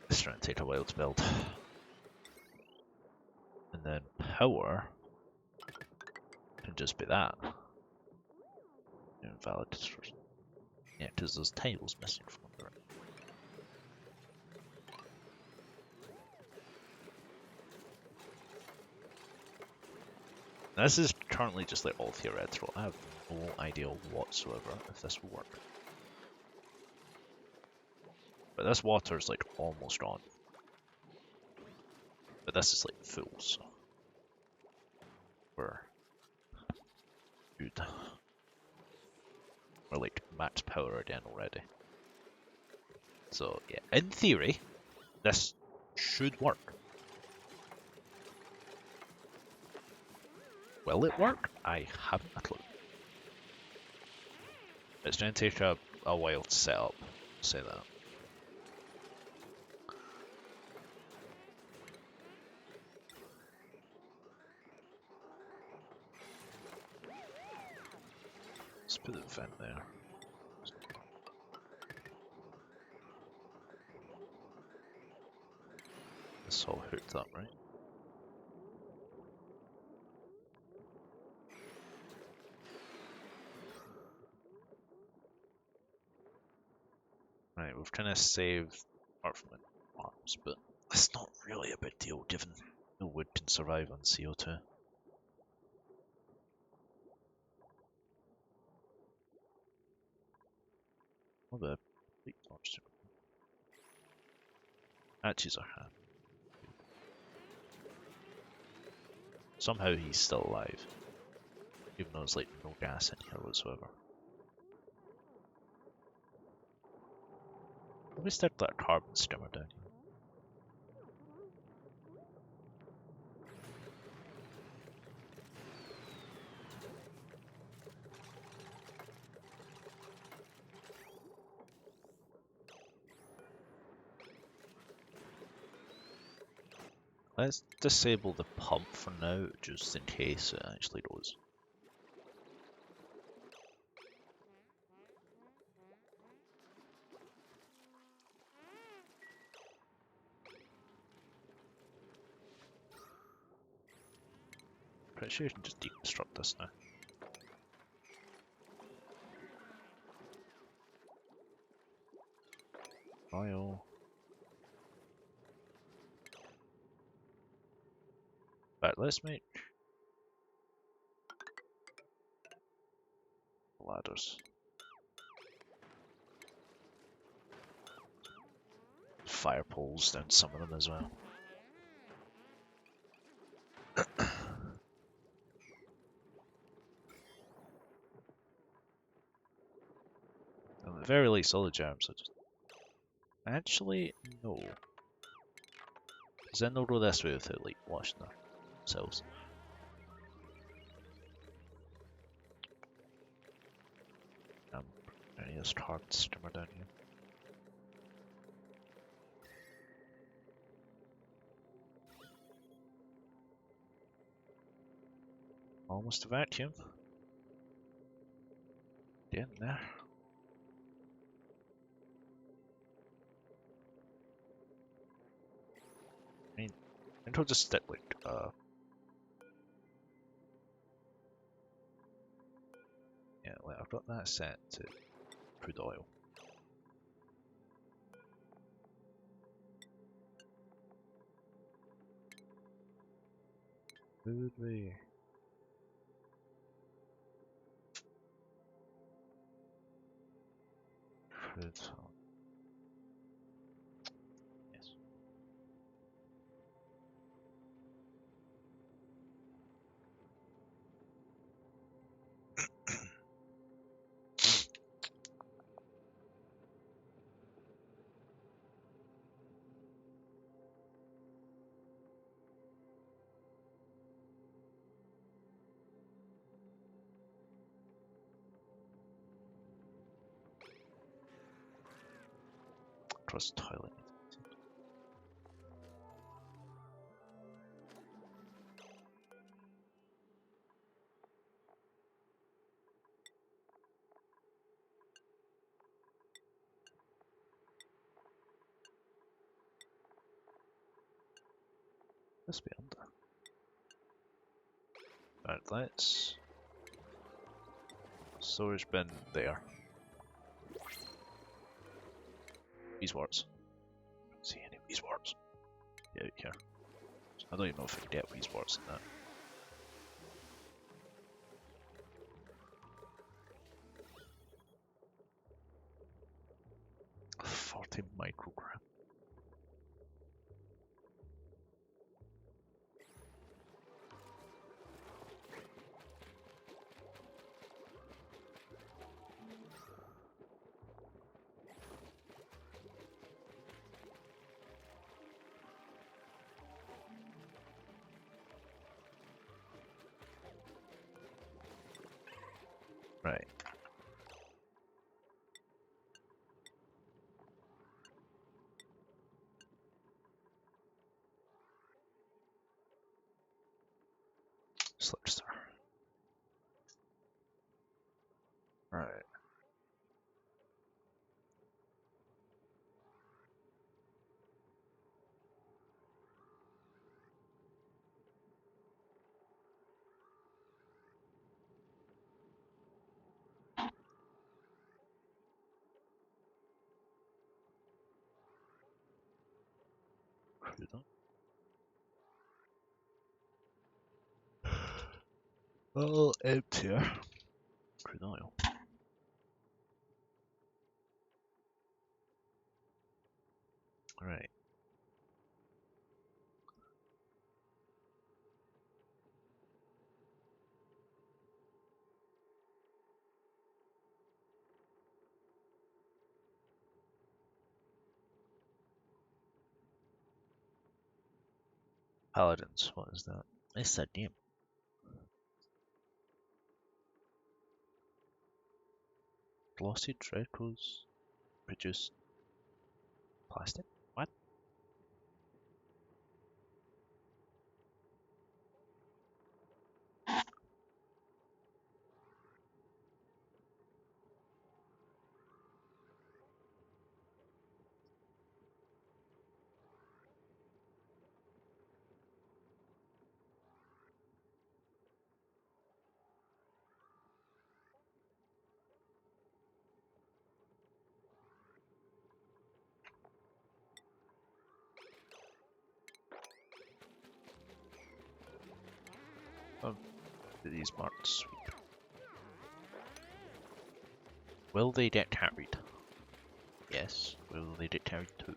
This is going to take a while to build. And then power can just be that. Invalid. Yeah, because there's tables missing from under it. Now, this is currently just like all theoretical. I have no idea whatsoever if this will work. But this water is like almost gone. But this is like full, so we're good. We're like max power again already. So yeah, in theory, this should work. Will it work? I haven't a clue. It's going to take a while to set up, I'll say that. Let's put the vent there. It's all hooked up, right? Right, we've kind of saved apart from the arms, but it's not really a big deal given no wood can survive on CO2. Oh, the fleet torch. Hatches are half. Somehow he's still alive, even though there's like no gas in here whatsoever. We start that carbon skimmer down here. Let's disable the pump for now, just in case it actually goes. Pretty sure you can just deconstruct this now. Oil. But let's make ladders. Fire poles down some of them as well. At the very least, all the germs are just... Actually, no. Because then they'll go this way without like washing themselves. There is carbon skimmer down here. Almost a vacuum. Get in there. I mean, I think I'll just stick like yeah, like I've got that set to crude oil. Would we? Crude oil. Yes. Across the toilet. This be under. Right, let's storage bin there. Beeswarts. Don't see any beeswarts. Get out here. I don't even know if I can get beeswarts in that. $40 microgram. Right. Slipstar. Right. Crude oil. Emptier. Crude oil. Right. Paladins, what is that? It's a name. Glossy Dracos produce plastic? What? Oh, these marked sweep. Will they get carried? Yes. Will they get carried too?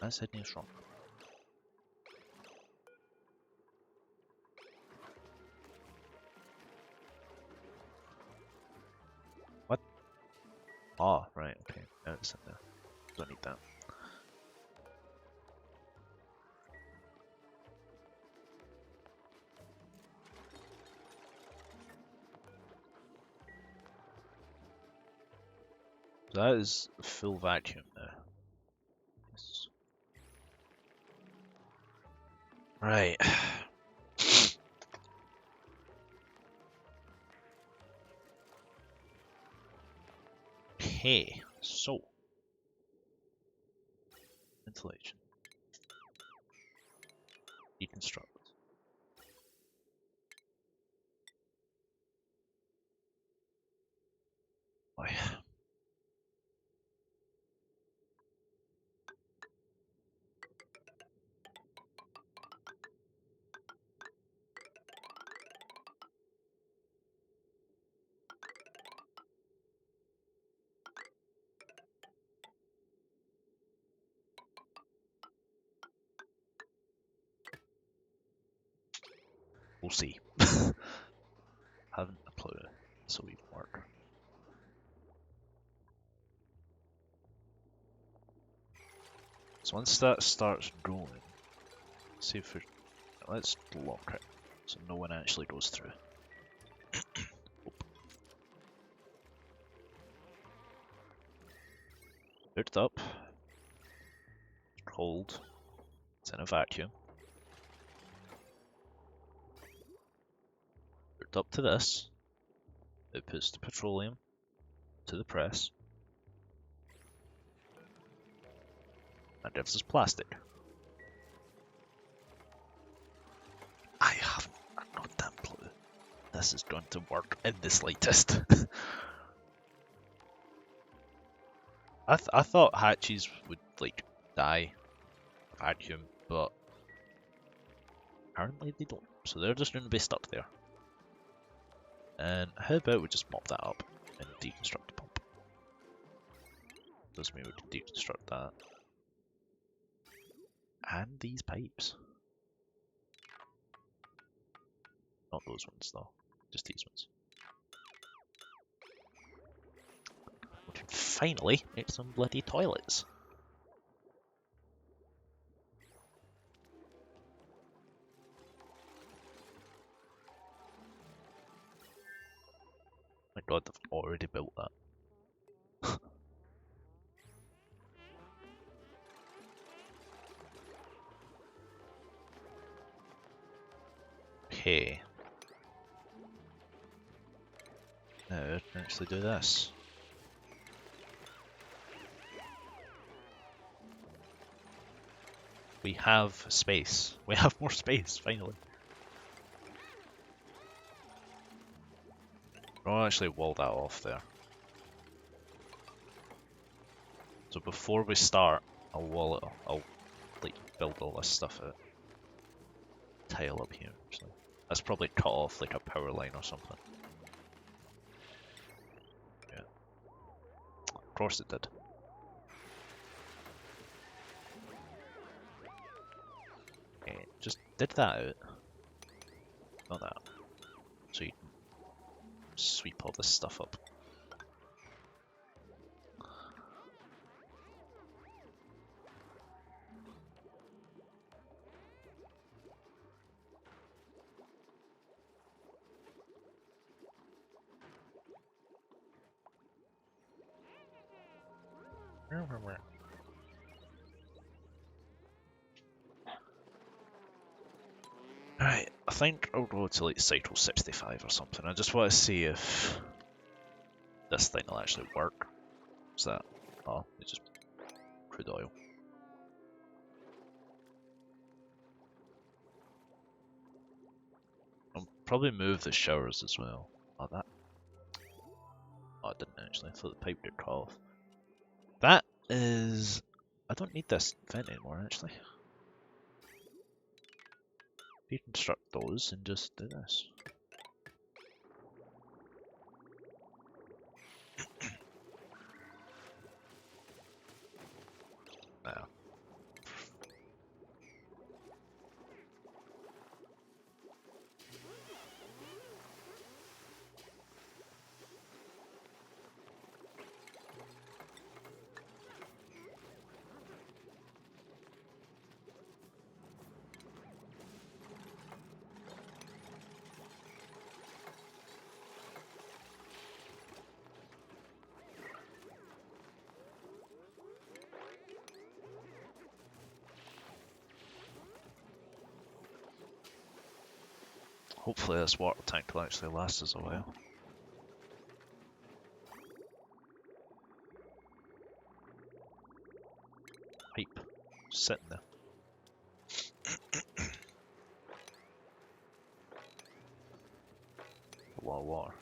That's heading us wrong. What? Oh, right, okay. Now it's in there. Don't need that. That is full vacuum there. Yes. Right. Okay, so ventilation. Deconstruct. Why? We'll see. Haven't a clue, so we work. So once that starts going, see if we let's lock it so no one actually goes through. Hooked up, hold, it's in a vacuum. Hooked up to this, it puts the petroleum to the press, and gives us plastic. I haven't a goddamn clue. This is going to work in the slightest. I thought hatches would like die vacuum, but apparently they don't. So they're just going to be stuck there. And how about we just mop that up and deconstruct the pump? Doesn't mean we can deconstruct that. And these pipes. Not those ones though, just these ones. We can finally make some bloody toilets. god, they've already built that. Okay. Now, actually do this. We have space. We have more space, finally. I'll actually wall that off there. So before we start, I'll wall it. I'll like build all this stuff out. Tile up here. Actually, that's probably cut off like a power line or something. Yeah, of course it did. Okay, just did that out. Not that. So you can sweep all this stuff up. Right, I think I'll go to like Cycle 65 or something. I just want to see if this thing will actually work. What's that? Oh, it's just crude oil. I'll probably move the showers as well. Oh, that. Oh, I didn't actually. I thought the pipe got cut off. That is. I don't need this vent anymore, actually. Deconstruct those and just do this. Now. Hopefully this water tank will actually last us a while. Pipe. Just sitting there. A lot of water.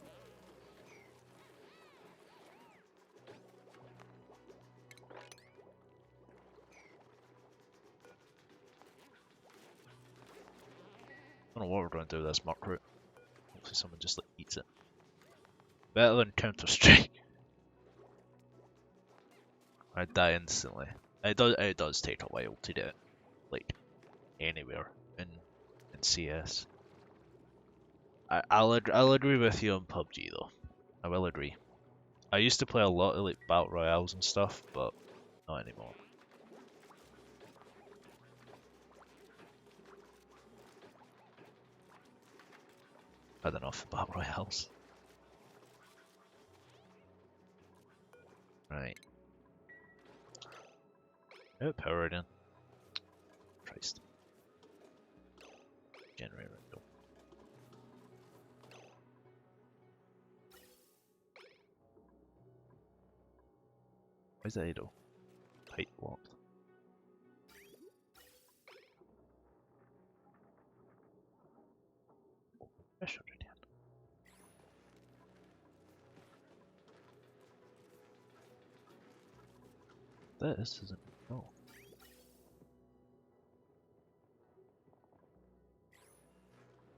I don't know what we're going to do with this muck root. Hopefully someone just like eats it. Better than Counter-Strike. I die instantly. It does take a while to do it. Like, anywhere in CS. I'll agree with you on PUBG though. I will agree. I used to play a lot of like battle royales and stuff, but not anymore. Had enough of battle royales. Right. Out power again. Christ. Generator window. Where's the idle? Pipe blocked. Pressure again. This isn't. Oh.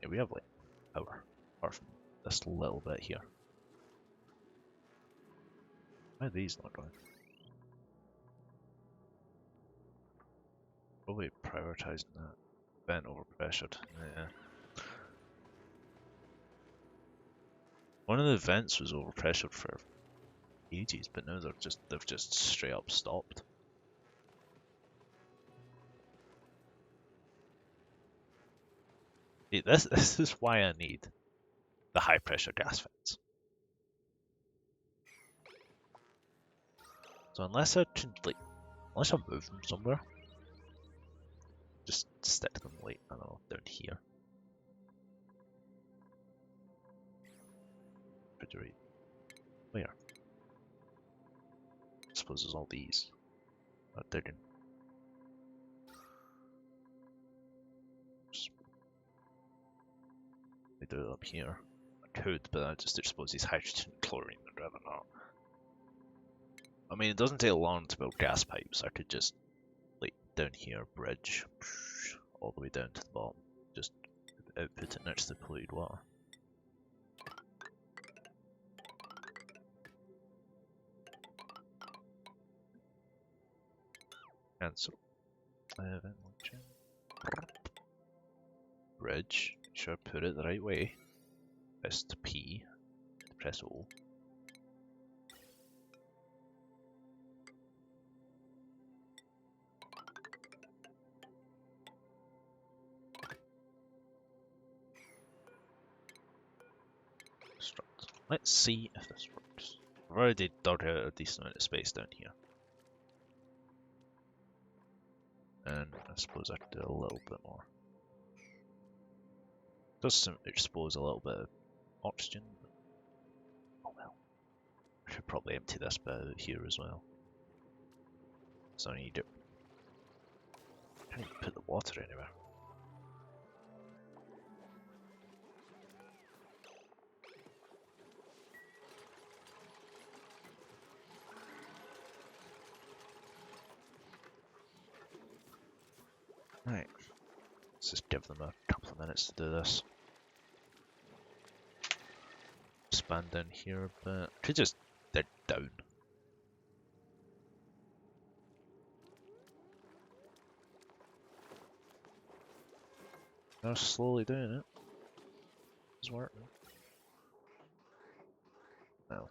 Yeah, we have like power. Apart from this little bit here. Why are these not going? Probably prioritizing that. Vent over pressured. Yeah. One of the vents was over pressured for ages, but now they've just straight up stopped. This is why I need the high pressure gas vents. So unless I unless I move them somewhere, just stick them like, I don't know, down here. Refrigerate. Where? I suppose there's all these. Oh, they're in. They do it up here. I could, but I just suppose these hydrogen and chlorine, I'd rather not. I mean, it doesn't take long to build gas pipes. I could just, like, down here, bridge, all the way down to the bottom. Just output it next to the polluted water. Cancel. Ventilation. Bridge. Sure, put it the right way. Press to P. Press O. Construct. Let's see if this works. I've already dug out a decent amount of space down here. And I suppose I could do a little bit more. Does expose a little bit of oxygen. Oh well. I should probably empty this bit out here as well. So I need it. I can't even put the water anywhere. Right. Let's just give them a couple of minutes to do this. Expand down here a bit. Could just dig down. They're slowly doing it. It's working. Well,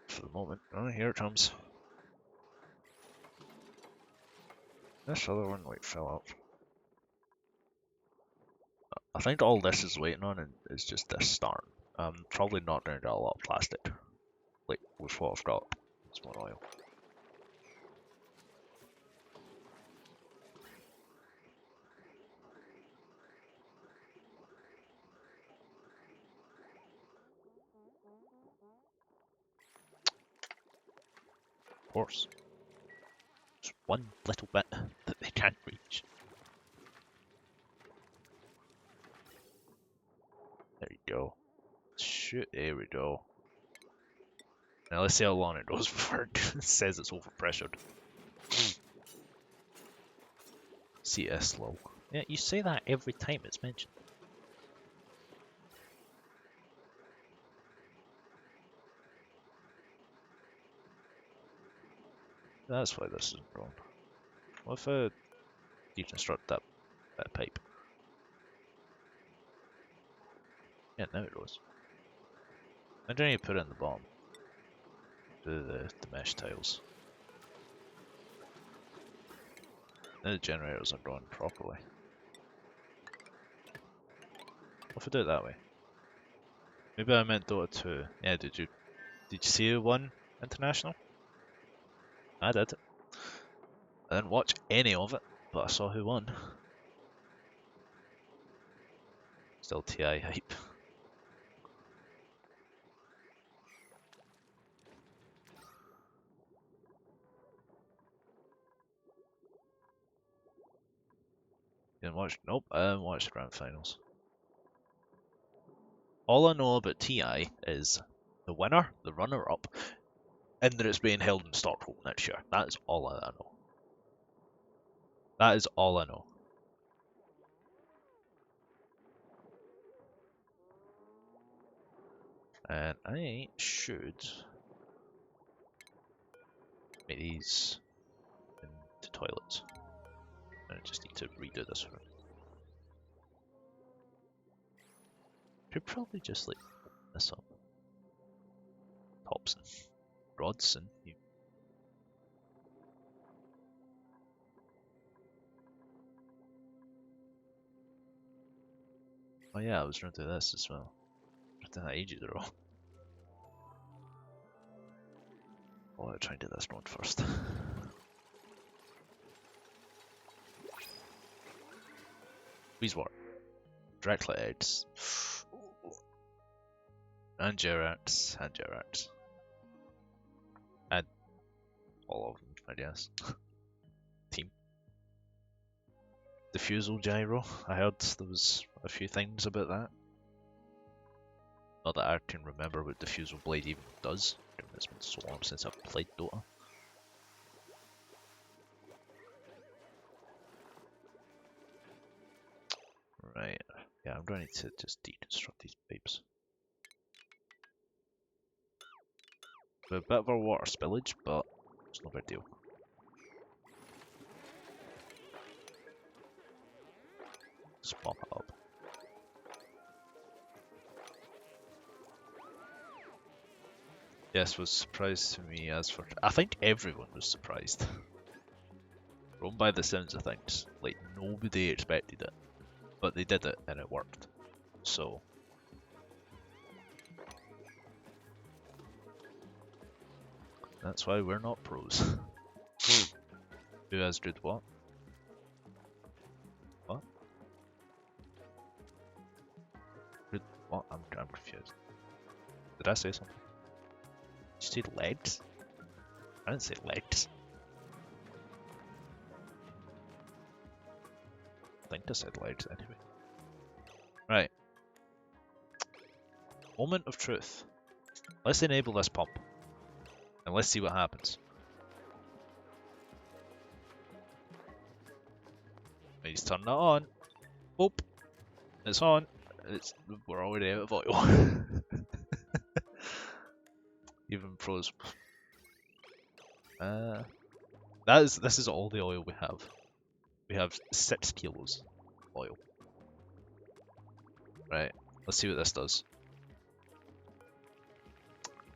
for the moment. Oh, here it comes. This other one might fill up. I think all this is waiting on is just this start. I'm probably not going to get a lot of plastic. Like, with what I've got. It's more oil. Of course. Just one little bit that they can't reach. There you go. Shoot, there we go. Now let's see how long it goes before it says it's overpressured. CS low. Yeah, you say that every time it's mentioned. That's why this isn't wrong. What if I deconstruct that pipe? Yeah, now it goes. I don't need to put it in the bottom. Do the mesh tiles. Now the generators are going properly. What if I do it that way? Maybe I meant Dota 2. Yeah, did you see who won International? I did. I didn't watch any of it, but I saw who won. Still TI hype. Didn't watch? Nope, I didn't watch the grand finals. All I know about TI is the winner, the runner-up, and that it's being held in Stockholm next year. That is all I know. That is all I know. And I should make these into toilets. I just need to redo this one. Could probably just like open this up. Tops and rods and you. Oh yeah, I was going to do this as well. I did that ages ago. I'll try and do this one first. Weezewort. Directly eggs. And Gerards. And Gerards. And all of them, I guess. Team. Diffusal gyro. I heard there was a few things about that. Not that I can remember what Diffusal Blade even does. It's been so long since I've played Dota. Right. Yeah, I'm going to just deconstruct these pipes. A bit of a water spillage, but it's no big deal. Just pop it up. Yes, was surprised to me as for. I think everyone was surprised. From by the sounds of things, like nobody expected it, but they did it and it worked. So. That's why we're not pros. Who has good what? What? Good what? I'm confused. Did I say something? Did you say legs? I didn't say legs. I think I said legs anyway. Right. Moment of truth. Let's enable this pump. And let's see what happens. He's turning it on. Oh, it's on. We're already out of oil. Even pros. This is all the oil we have. We have 6 kilos of oil. Right. Let's see what this does.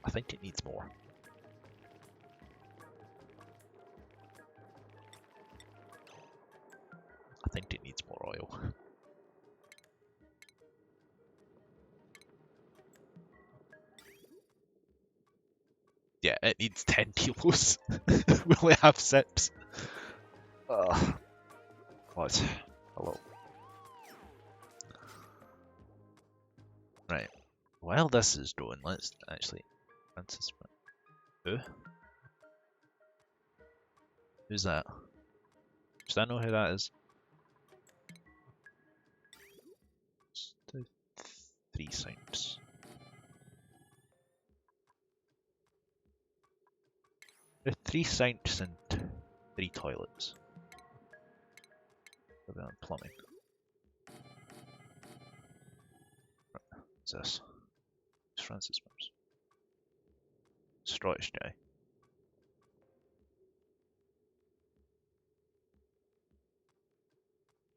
I think it needs more. I think it needs more oil. Yeah, it needs 10 kilos. We only have 6. What? Hello. Right. While this is going, let's actually anticipate. Who? Who's that? Does I know who that is? Just do 3 sinks. There are 3 sinks and 3 toilets. Maybe on plumbing. What's this? It's Francis Mills. Scottish guy.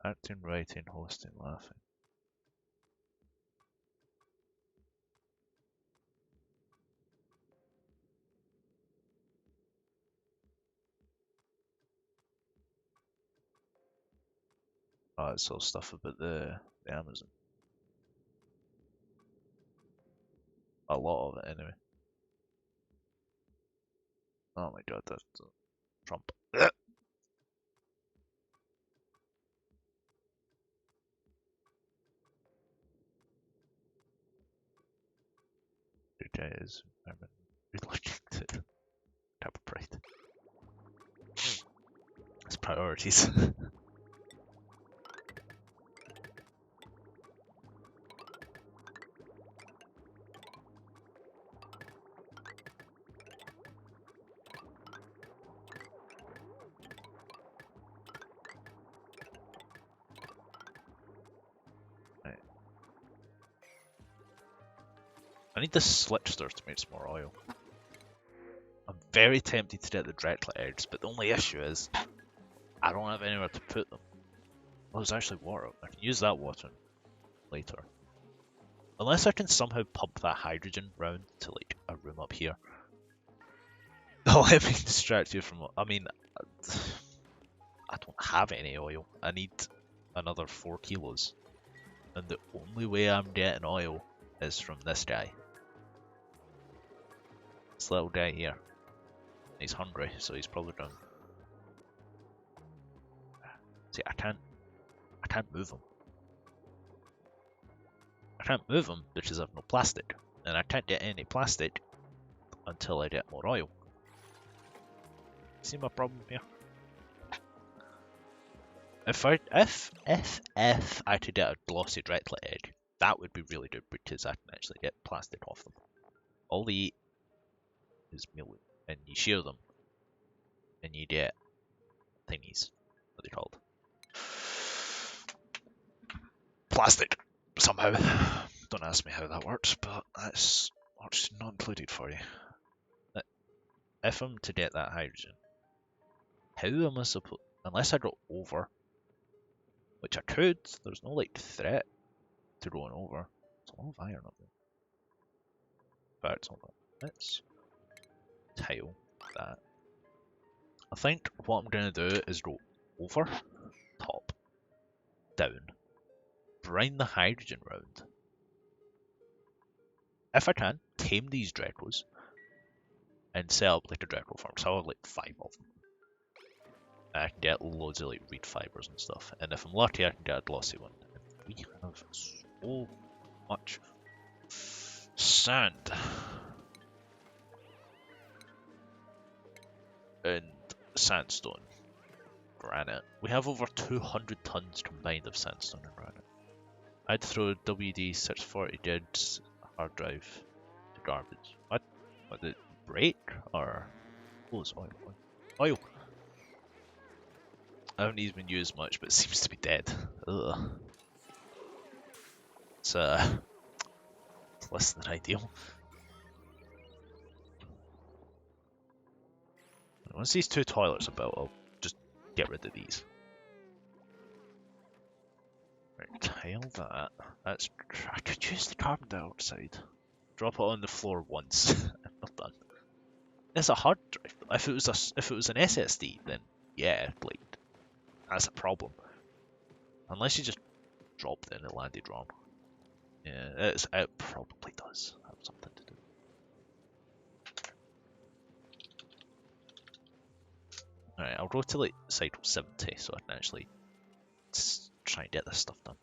Acting, writing, hosting, laughing. Oh, it's all stuff about the Amazon. A lot of it, anyway. Oh my god, that's Trump. The guy is reluctant to type of pride. It's priorities. I need the slipsters to make some more oil. I'm very tempted to get the directly eggs, but the only issue is I don't have anywhere to put them. Oh, there's actually water. I can use that water later. Unless I can somehow pump that hydrogen round to like a room up here. Oh, let me distract you from. I mean, I don't have any oil. I need another 4 kilos. And the only way I'm getting oil is from this guy. This little guy here. He's hungry, so he's probably done. See, I can't move him. I can't move him because I've no plastic, and I can't get any plastic until I get more oil. See my problem here? If I could get a glossy directly egg, that would be really good because I can actually get plastic off them. All they eat is meal, and you shear them, and you get thingies. What are they called? Plastic somehow. Don't ask me how that works, but that's what's not included for you. If I'm to get that hydrogen, how am I supposed? Unless I go over, which I could. There's no like threat to going over. It's a lot of iron up there. In fact, hold on. Let's tile that. I think what I'm gonna do is go over, top, down, bring the hydrogen round. If I can, tame these Dracos and set up like a Draco farm. So I have like 5 of them. And I can get loads of like reed fibers and stuff. And if I'm lucky, I can get a glossy one. And we have so much sand and sandstone, granite. We have over 200 tons combined of sandstone and granite. I'd throw WD 640 gigs hard drive to garbage. What? What did it break? Or oh, it's oil. Oil. I haven't even been used much, but it seems to be dead. Ugh. It's less than ideal. Once these 2 toilets are built, I'll just get rid of these. Right, tile that. That's. I could use the carbon dioxide. Drop it on the floor once. I'm not done. It's a hard drive. If it was an SSD, then yeah, like that's a problem. Unless you just dropped it and it landed wrong. Yeah, it probably does have something to do. Alright, I'll go to like cycle 70 so I can actually try and get this stuff done.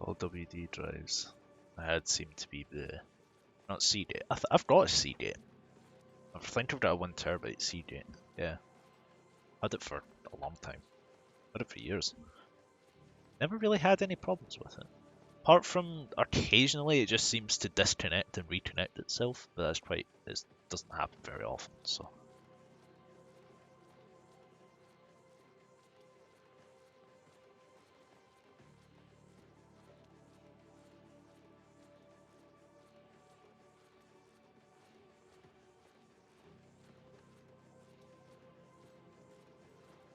All WD drives I had seem to be the not CD. I've got a CD. I think I've got a 1 terabyte CD. Yeah, had it for a long time. Had it for years. Never really had any problems with it. Apart from occasionally it just seems to disconnect and reconnect itself, but it doesn't happen very often, so.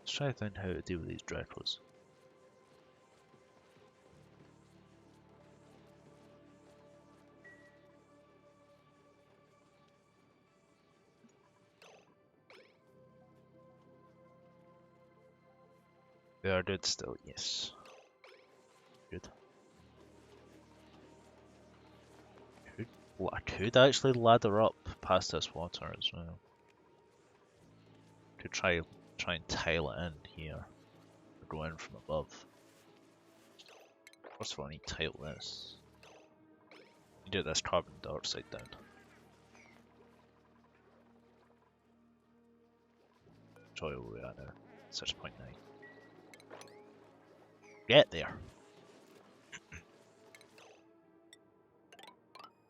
Let's try to find how to deal with these Dracos. They are dead still, yes. Good. Well, I could actually ladder up past this water as well. Could try and tile it in here. Or go in from above. First of all, I need to tile this. You do this carbon dioxide down. Which show you where we're at now. 6.9. Get there.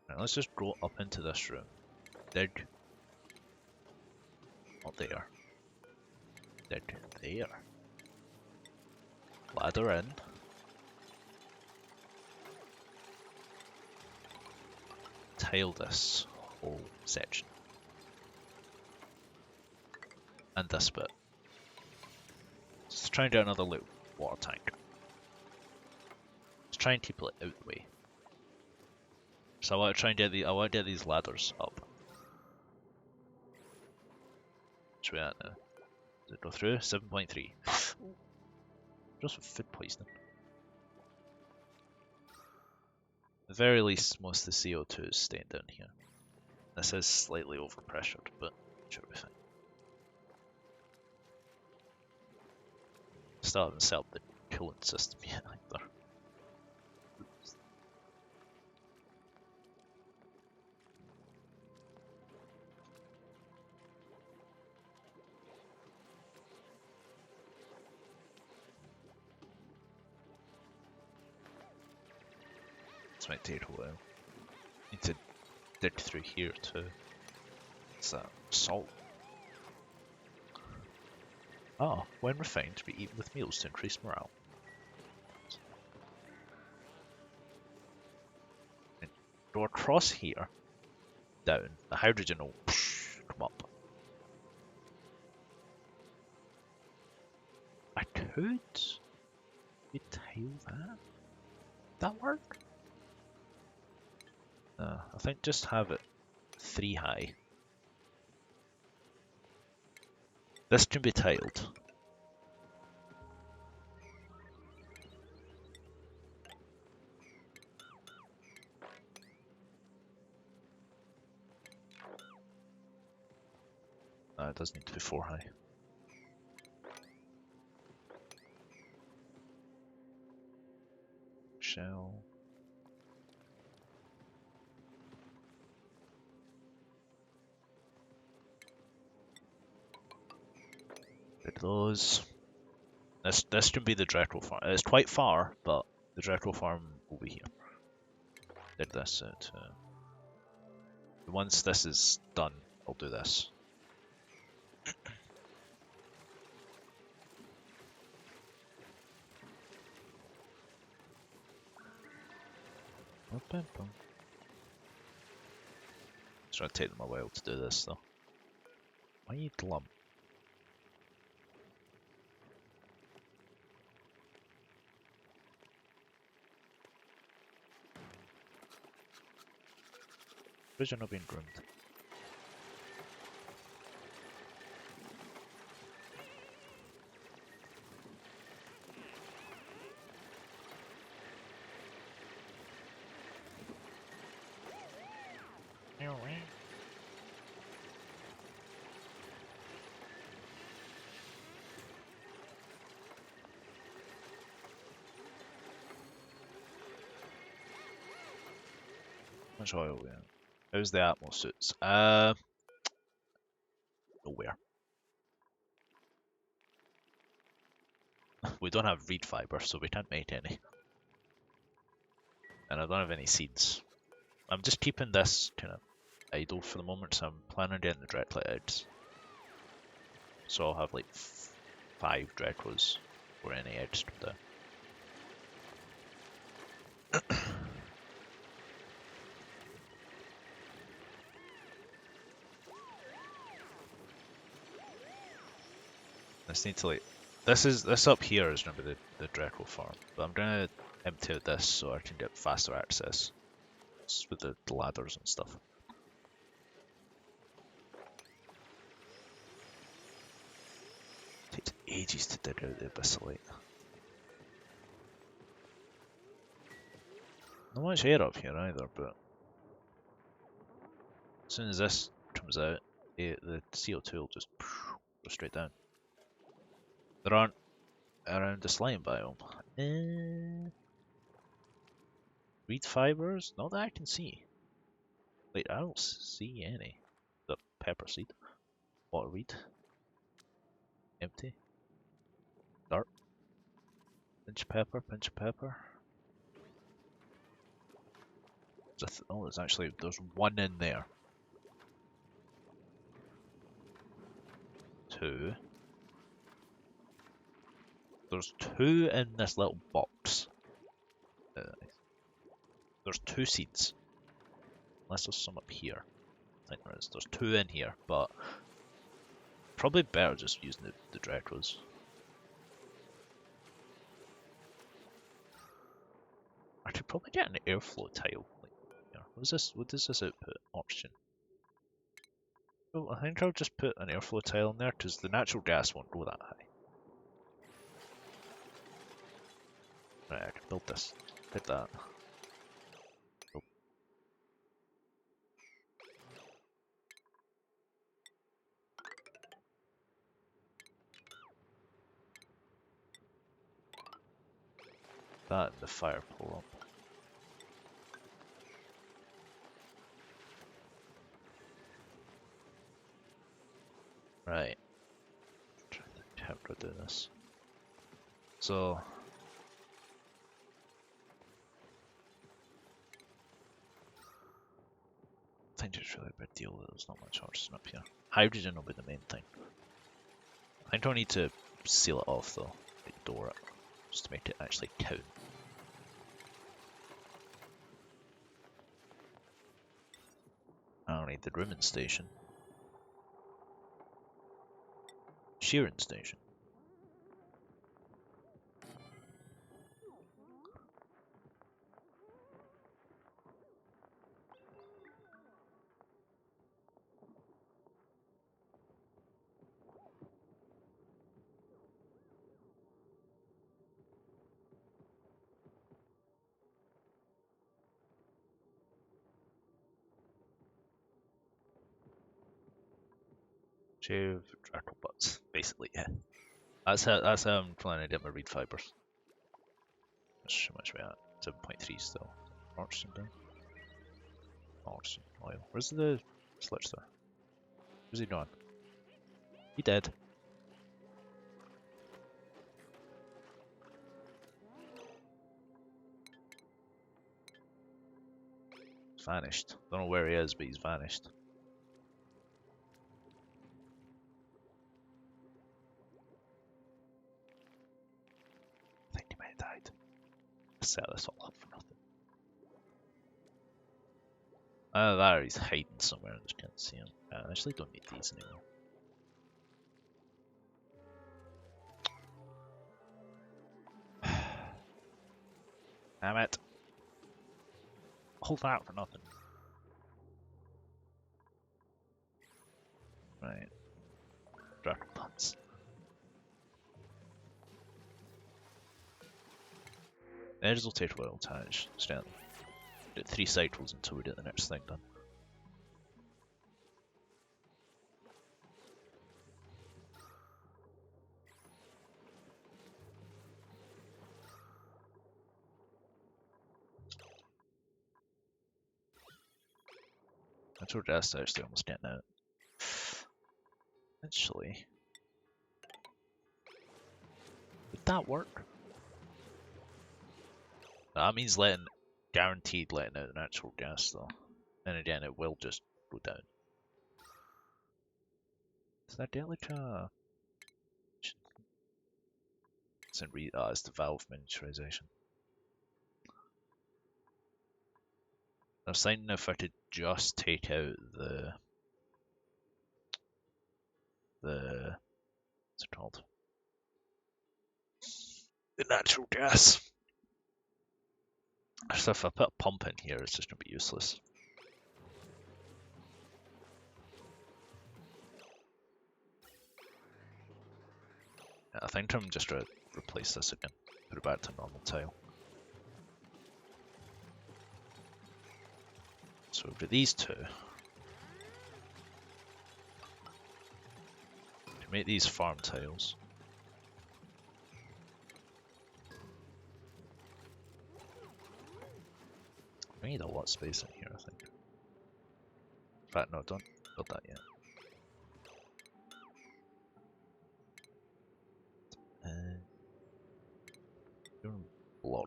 Right, let's just go up into this room. Dig. Not there. Dig there. Ladder in. Tile this whole section. And this bit. Let's try and do another little water tank. Let's try and keep it out of the way. So I want to try and get these ladders up. Which way at now? Does it go through? 7.3. Just with food poisoning. At the very least, most of the CO2 is staying down here. This is slightly overpressured, but it should be fine. Still haven't set up the cooling system yet either. This might take a while. Need to dig through here too. What's that? Salt. Ah, when refined, be eaten with meals to increase morale. And go across here, down. The hydrogen will come up. I could retile that. That work? No, I think just have it 3 high. This can be tiled. No, it does need to be 4 high. Shell. Get those. This can be the Dreadful farm. It's quite far, but the Dreadful farm will be here. Did this out. Once this is done, I'll do this. It's gonna take them a while to do this though. Why you glum? Where's you not being groomed? Much oil, yeah. How's the Atmos suits? Nowhere. We don't have reed fiber, so we can't make any. And I don't have any seeds. I'm just keeping this kind of idle for the moment, so I'm planning on getting the Dreadcliff eggs. So I'll have like 5 Dreadcliffs or any eggs come down. This need to like this up here is gonna be the Dreadcliff farm, but I'm gonna empty out this so I can get faster access with the ladders and stuff. Takes ages to dig out the abyssal. Not much air up here either, but as soon as this comes out, the CO2 will just go straight down. There aren't around the slime biome. Reed fibers? Not that I can see. Wait, I don't see any. The pepper seed. Water reed. Empty. Dirt. Pinch of pepper, pinch of pepper. Oh, there's one in there. 2. There's 2 in this little box. There's 2 seeds. Unless there's some up here. I think there is. There's 2 in here, but probably better just using the Drecos. I should probably get an airflow tile. What does this output? Oxygen. Well, I think I'll just put an airflow tile in there because the natural gas won't go that high. Right, I can build this. Hit that. Oh. That and the fire pull up. Right. Trying to think how to do this. So I think it's really a big deal that there's not much oxygen up here. Hydrogen will be the main thing. I think I'll need to seal it off though, like door it, just to make it actually count. I'll need the rimming station. Shearing station. Shave drackle butts, basically, yeah. That's how I'm planning to get my reed fibers. That's how much we at. 7.3 still. Oxygen down. Oxygen oil. Where's the switch there? Where's he gone? He dead. He's vanished. Don't know where he is, but he's vanished. I think he might have died. Let's set this all up for nothing. Either that or he's hiding somewhere and just can't see him. I actually don't need these anymore. Damn it. Hold that for nothing. Right. Dragon Pants. Energies will take a while to hatch. Stand. Get 3 cycles until we get the next thing done. Natural gas actually almost getting out. Actually, would that work? That means guaranteed letting out the natural gas though. And again, it will just go down. Is that Delica? It's the valve miniaturization. I was thinking if I could just take out what's it called? The natural gas. So if I put a pump in here, it's just gonna be useless. Yeah, I think I'm just gonna replace this again. Put it back to normal tile. So we've got these 2. To make these farm tiles. We need a lot of space in here, I think. In fact, no, don't build that yet.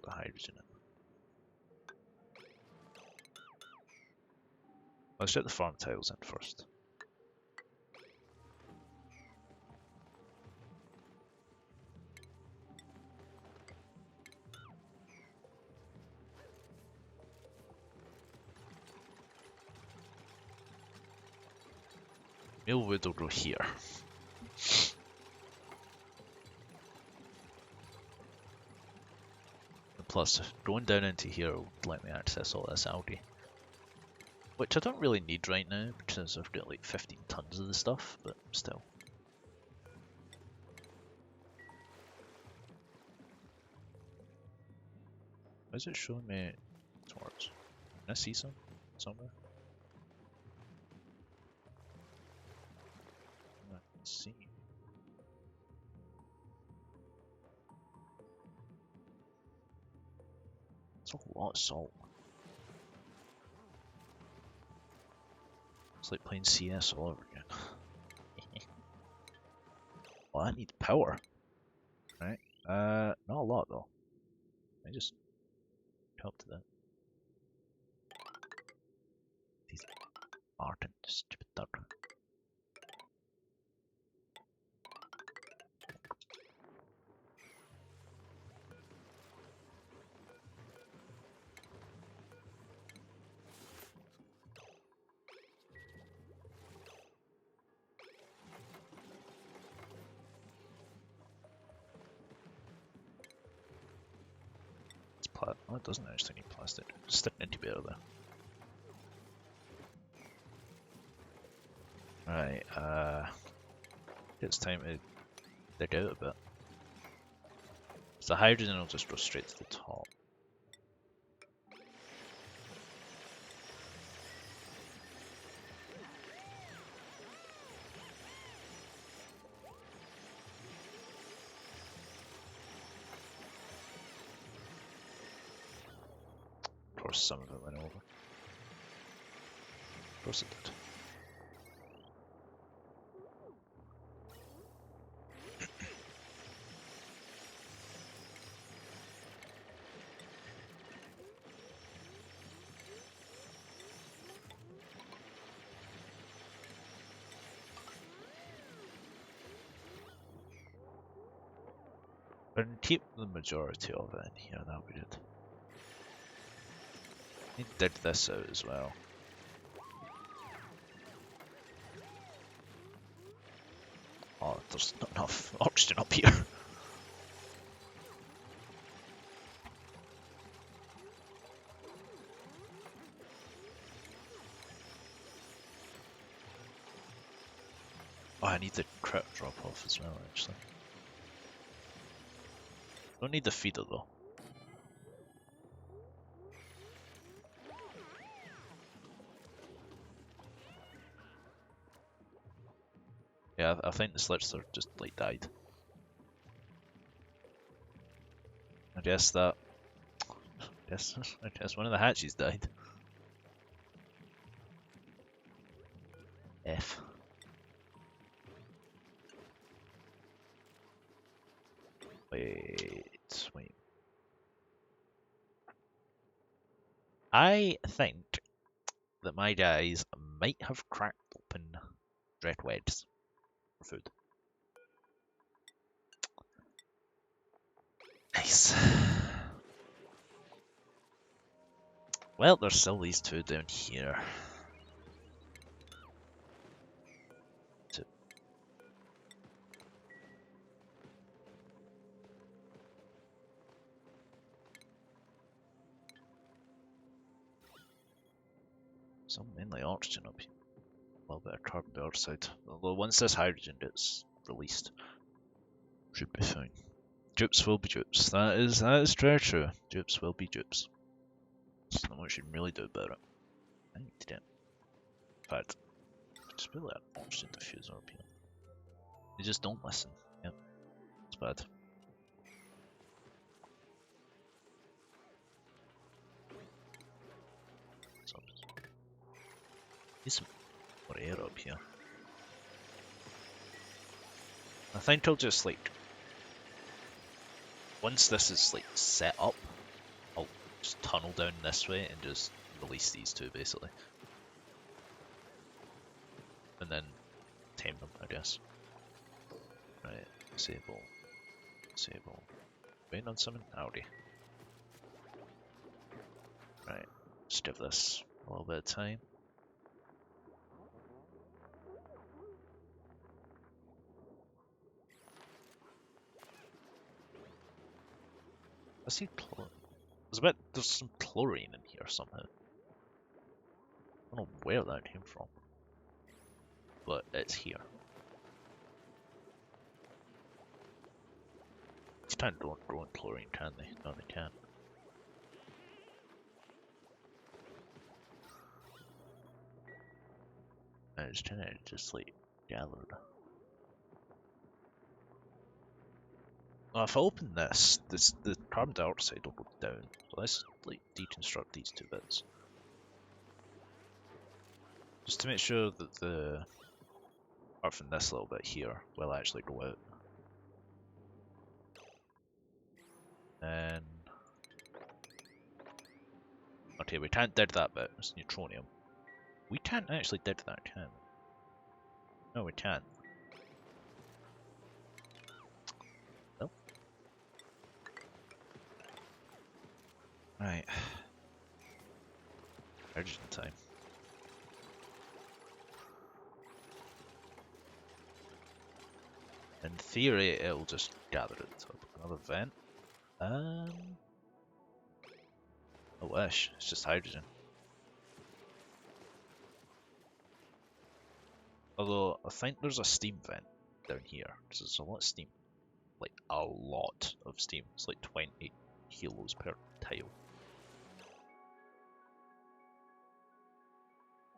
the hydrogen in. Let's get the farm tiles in first. Millwood will go here. And plus, going down into here will let me access all this algae. Which I don't really need right now, because I've got like 15 tons of the stuff, but still. Why is it showing me towards? Can I see some somewhere? I can see. It's a lot of salt. It's like playing CS all over again. Well, I need power. Right? Not a lot though. I just help to that. These Martin, stupid duck. Oh, it doesn't actually need plastic. Just stick an incubator there. Right, it's time to dig out a bit. So the hydrogen will just go straight to the top. Of course, some of it went over. Of course it did. And keep the majority of it in here, that would be good. I need to dig this out as well. Oh, there's not enough oxygen up here. Oh, I need the crit drop off as well, actually. Don't need the feeder though. Yeah, I think the Slitzer just like died. I guess that. I guess one of the hatches died. F. Wait. I think that my guys might have cracked open dread wedges for food. Nice. Well, there's still these two down here. Some mainly oxygen up here. A little bit of carbon dioxide. Although once this hydrogen gets released, should be fine. Dupes will be dupes. That is very true. Dupes will be dupes. There's not much you can really do about it. I need to do it. In fact, just really an oxygen diffuser up here. They just don't listen. Yep. It's bad. So, need some more air up here. I think I'll just like once this is like set up, just tunnel down this way and just release these two basically. And then tame them, I guess. Right, disable. Disable. Waiting on something? Howdy. Right, just give this a little bit of time. I see there's some chlorine in here somehow. I don't know where that came from. But it's here. These tanks don't grow in chlorine, can they? No, they can't. I was trying to just like gather. Well, if I open this, the carbon dioxide will go down. So let's like deconstruct these two bits. Just to make sure that the apart from this little bit here will actually go out. And okay, we can't dig that bit, it's neutronium. We can't actually dig that, can we? No, we can't. Nope. Right. Hydrogen time. In theory, it'll just gather at the top. Another vent. I wish. It's just hydrogen. Although, I think there's a steam vent down here. Because there's a lot of steam. Like, a lot of steam. It's like 20 kilos per tile.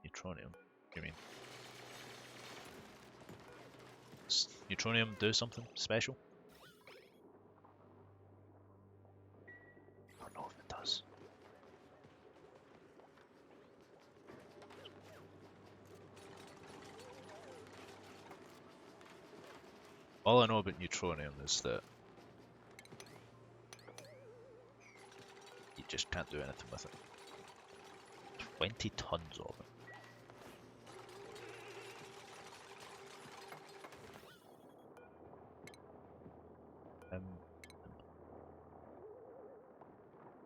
Neutronium? What do you mean? Does neutronium do something special? I don't know if it does. All I know about neutronium is that you just can't do anything with it. 20 tons of it.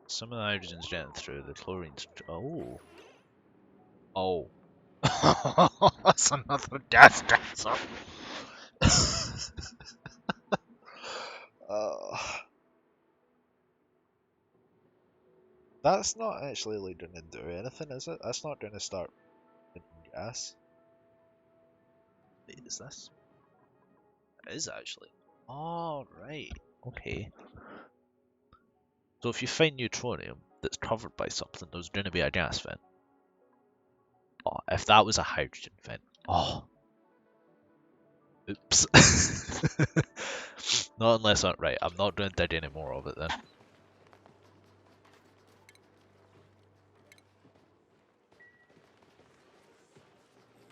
Some of the hydrogen's getting through, the chlorine's... Oh! Oh! That's another gas transfer! That's not actually like going to do anything, is it? That's not going to start making gas. Wait, is this? It is actually. Oh, right. Okay. So if you find neutronium that's covered by something, there's going to be a gas vent. Oh, if that was a hydrogen vent. Oh. Oops. Not unless I'm right. I'm not going to dig any more of it then.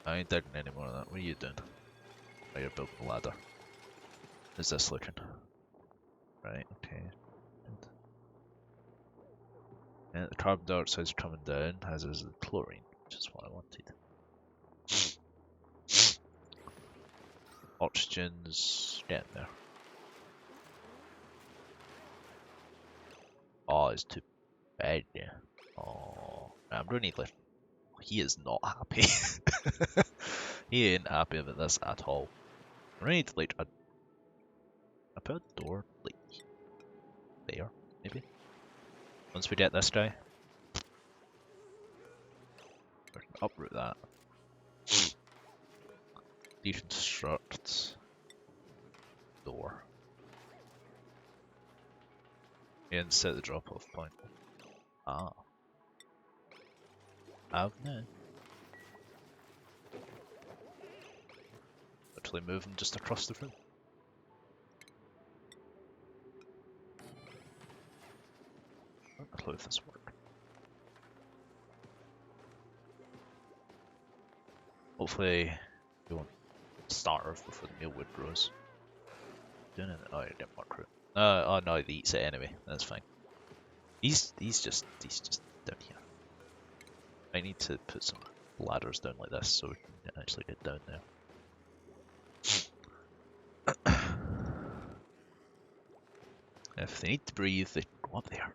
I ain't digging any more of that. What are you doing? Oh, you're building a ladder. How's this looking? Right, okay. And the carbon dioxide's coming down, as is the chlorine, which is what I wanted. Oxygen's getting there. Oh, it's too bad, yeah. Oh, I'm going to need like... He is not happy. He ain't happy about this at all. I need like a... I put a door, like, there, maybe? Once we get this guy. We can uproot that. Deconstruct. Door. And set the drop-off point. Ah. Have now. Actually move him just across the room. I don't know if this works. Hopefully we won't starve before the mealwood grows. Doing it. Oh, it didn't work. Oh no, it eats it anyway. That's fine. He's just down here. I need to put some ladders down like this so we can actually get down there. If they need to breathe, they go up there.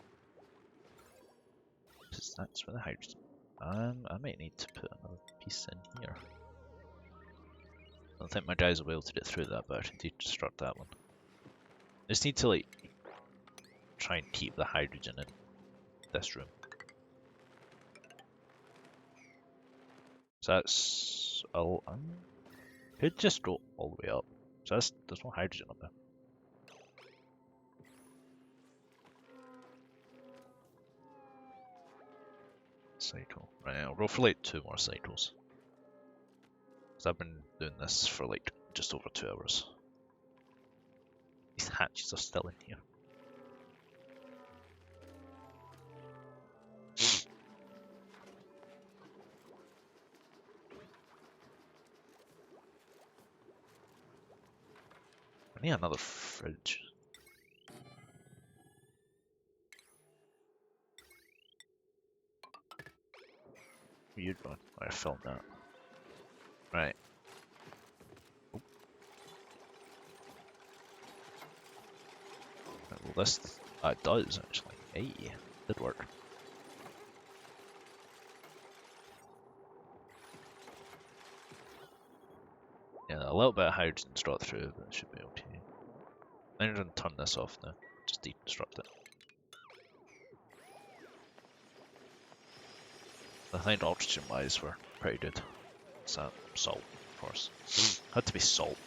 Because that's where the hydrogen. I might need to put another piece in here. I don't think my guys will be able to get through that, but I can deconstruct that one. I just need to like try and keep the hydrogen in this room. So that's all. Could just go all the way up. So there's no hydrogen up there. Cycle. Right, I'll go for like 2 more cycles. Because I've been doing this for like just over 2 hours. These hatches are still in here. I need another fridge. Weird one. I filmed that. Right. Oh. Right, well, this it does actually. Hey, did work. Yeah, a little bit of hydrogen's got through, but it should be okay. I'm gonna turn this off now. Just deconstruct it. I think oxygen-wise we're pretty good. It's that salt, of course. Had to be salt.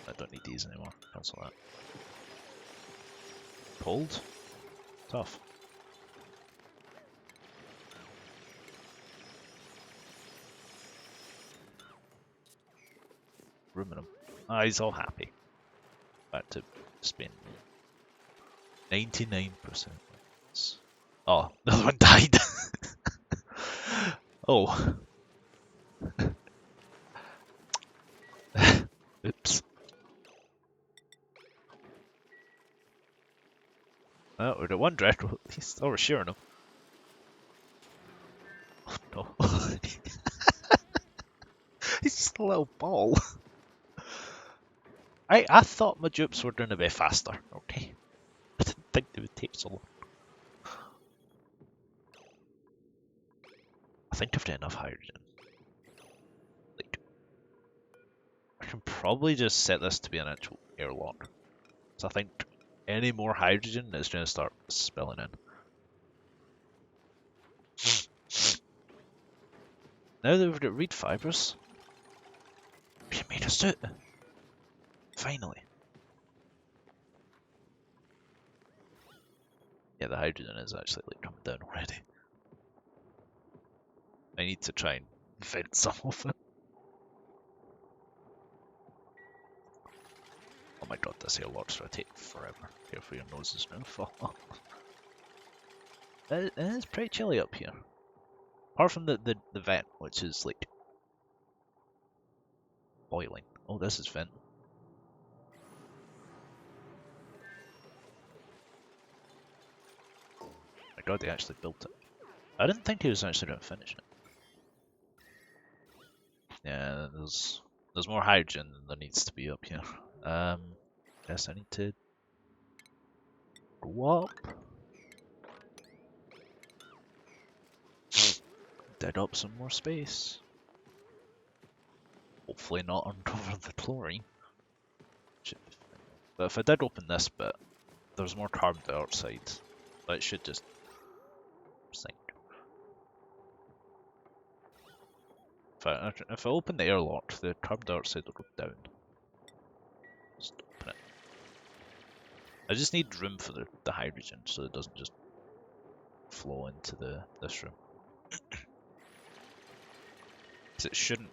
I don't need these anymore. Cancel that. Cold? Tough. Rooming him. Ah, he's all happy. Back to spin. 99%. Oh, the other one died. Oh. Oops. Oh, we got one Dreadnought. He's oversharing him. Oh no. He's just a little ball. I thought my dupes were doing a bit faster, okay? I didn't think they would take so long. I think I've got enough hydrogen. Like, I can probably just set this to be an actual airlock. So I think any more hydrogen is going to start spilling in. Now that we've got reed fibres, we made a suit. Finally. Yeah, the hydrogen is actually like coming down already. I need to try and vent some of it. Oh my god, this airlock's gonna take forever. Careful, your nose is gonna fall off. It is pretty chilly up here. Apart from the vent, which is like boiling. Oh, this is vent. My god, they actually built it. I didn't think he was actually going to finish it. Yeah, there's more hydrogen than there needs to be up here. Guess I need to go up. Dig up some more space. Hopefully not uncover the chlorine. Should be fine. But if I did open this bit, there's more carbon dioxide. But it should just sink. If I open the airlock, the carbon dioxide will go down. Just open it. I just need room for the hydrogen so it doesn't just flow into this room. Because it shouldn't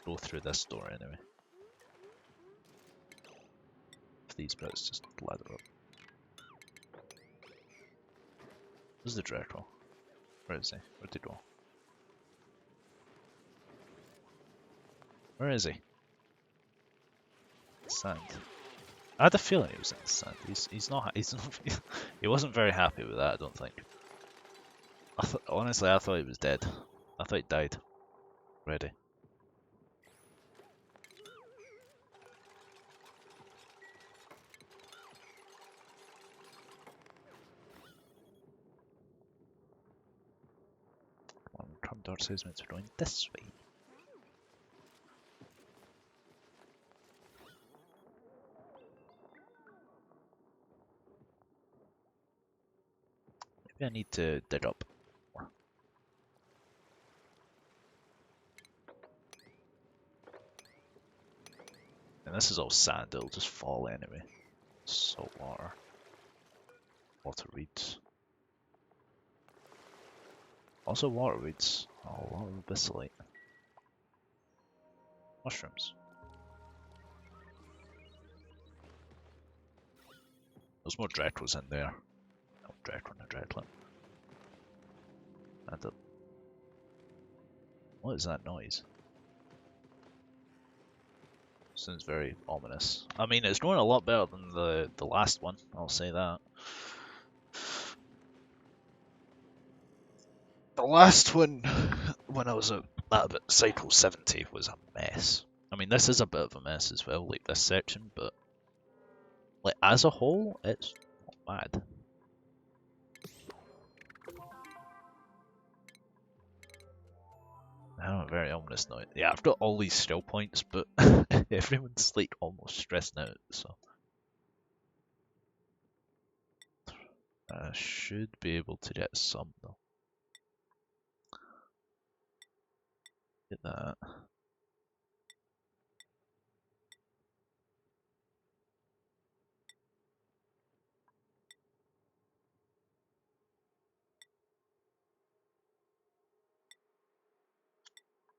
go through this door anyway. If these bits just ladder up. Where's the Draco? Where is he? Where'd he go? Where is he? Sand. I had a feeling he was in the sand. He's not. He's not. He wasn't very happy with that. I don't think. Honestly, I thought he was dead. I thought he died already. Trump door says meant to be going this way. Maybe I need to dig up more. And this is all sand, it'll just fall anyway. Salt water. Water weeds. Also water weeds. Oh, a lot of bacillite. Mushrooms. There's more dreadwoods in there. No, dreadwood, a dreadlet. And a... What is that noise? Sounds very ominous. I mean, it's going a lot better than the last one, I'll say that. The last one, when I was at Cycle 70, was a mess. I mean, this is a bit of a mess as well, like this section, but like as a whole, it's not bad. Oh, very ominous noise. Yeah, I've got all these still points, but everyone's like almost stressing out, so. I should be able to get some though. Get that.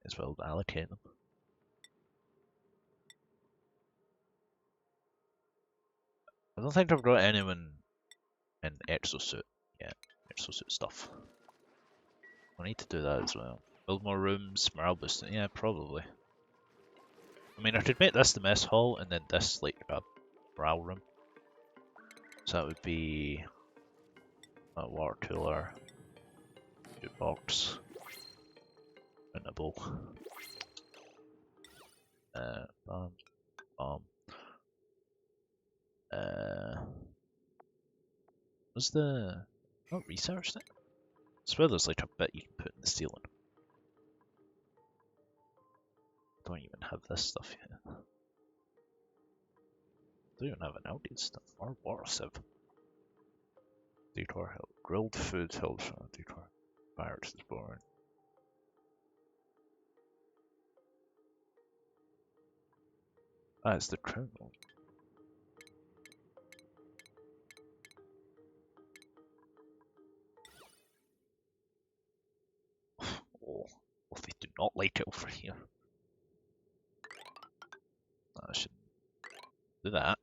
As well to allocate them. I don't think I've got anyone in exosuit yet. Exosuit stuff. I need to do that as well. Build more rooms, morale boosting. Yeah, probably. I mean, I could make this the mess hall and then this like a morale room. So that would be a water cooler, box, and a bowl. Bomb, bomb. Was the not researched it? I swear there's like a bit you can put in the ceiling. Don't even have this stuff yet. Don't even have an outdated stuff or water sieve. Decor help. Grilled food helps from decor. Virus is born. Ah, it's the criminal. Oh, well, they do not like it over here. I should do that.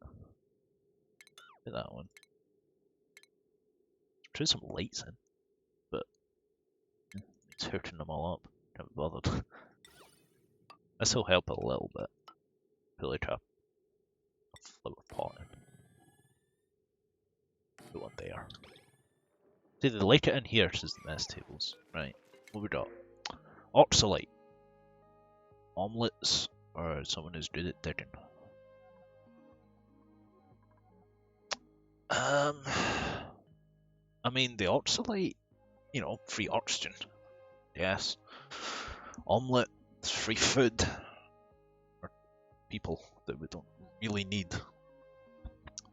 Do that one. Try some lights in, but it's hooking them all up. Can't be bothered. This will help a little bit. Put like a flower pot in. Put one there. See, they like it in here, says the mess tables. Right, what we got? Oxalite. Omelets, or someone who's good at digging. I mean, the oxalite, you know, free oxygen. Yes. Omelette, it's free food. For people that we don't really need.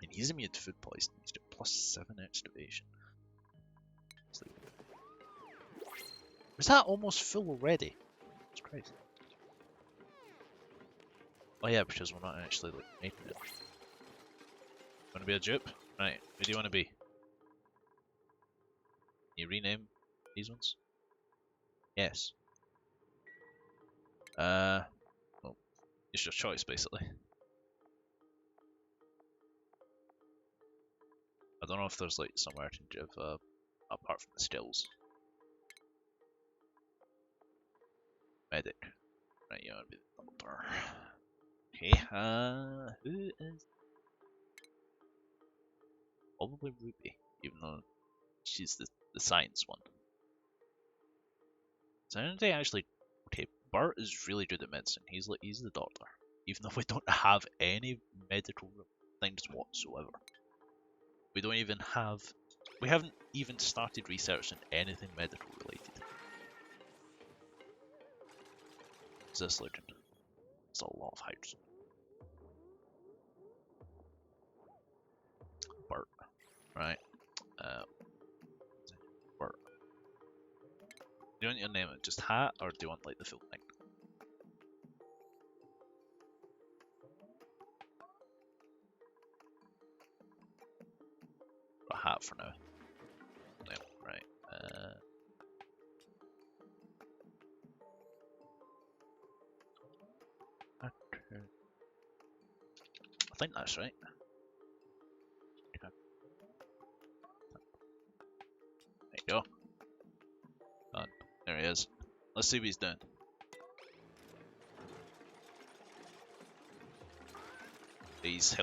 And he's immune to food poisoning. He's got +7 excavation. Was that almost full already? That's crazy. Oh yeah, because we're not actually like making it. Wanna be a dupe? Right, who do you wanna be? Can you rename these ones? Yes. Well, it's your choice basically. I don't know if there's like somewhere to give apart from the skills. Medic. Right, you wanna be the doctor. Okay, who is probably Ruby, even though she's the science one. So anything actually, okay, Bert is really good at medicine. He's the doctor, even though we don't have any medical things whatsoever. We don't even have, we haven't even started researching anything medical related. What's this looking? It's a lot of hydrogen. Bert, right? Bert. Do you want your name it just Hat, or do you want like the full thing? A Hat for now. Yep, right. I think that's right. Okay. There you go. Done. There he is. Let's see what he's doing. He's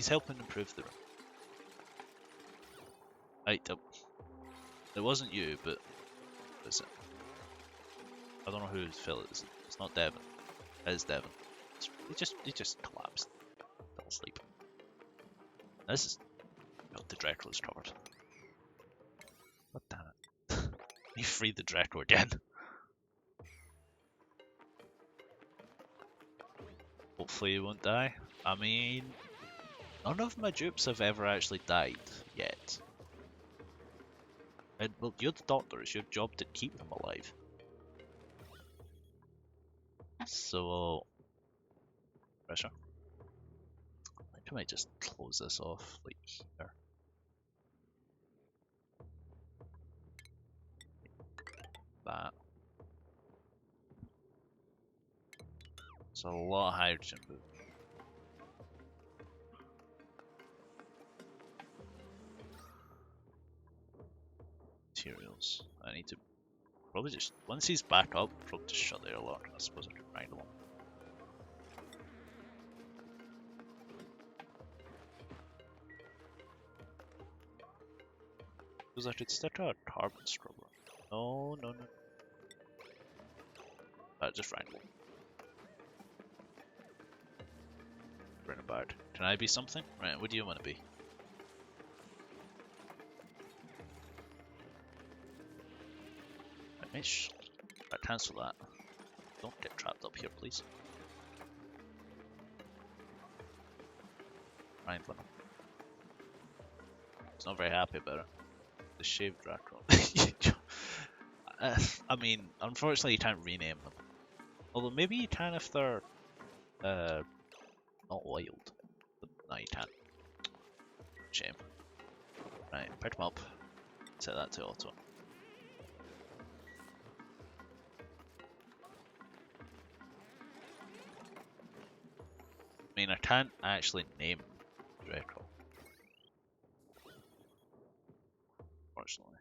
helping improve the room. Right, it wasn't you, but is it? I don't know whose fill it is. It's not Devon. It is Devon. He just collapsed. Fell asleep. This is the Dracula's covered. God damn it. You freed the Draco again. Hopefully you won't die. I mean, none of my dupes have ever actually died yet. And, well, you're the doctor, it's your job to keep them alive. So, pressure. I think I might just close this off, like here. That. It's a lot of hydrogen, but materials. I need to probably just, once he's back up, probably just shut the airlock. I suppose I could ride along. Because I could stick a carbon scrubber. No. Just ride along. Bring it back. Can I be something? Right, what do you want to be? Mitch, cancel that. Don't get trapped up here, please. Ryan Flynn. He's not very happy about it. The shaved Draco. I mean, unfortunately you can't rename them. Although maybe you can if they're not wild. But no, you can't. Shame. Right, pick them up. Set that to auto. I mean, I can't actually name Draco. Unfortunately.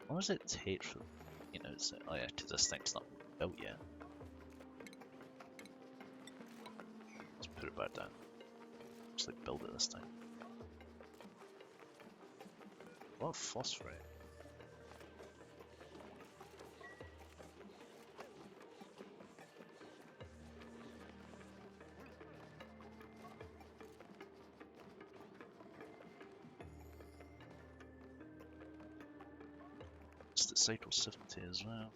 What does it take for, oh yeah, because this thing's not built yet. Let's put it back down. Actually build it this time. A lot of phosphorite. It's the cycle 70 as well.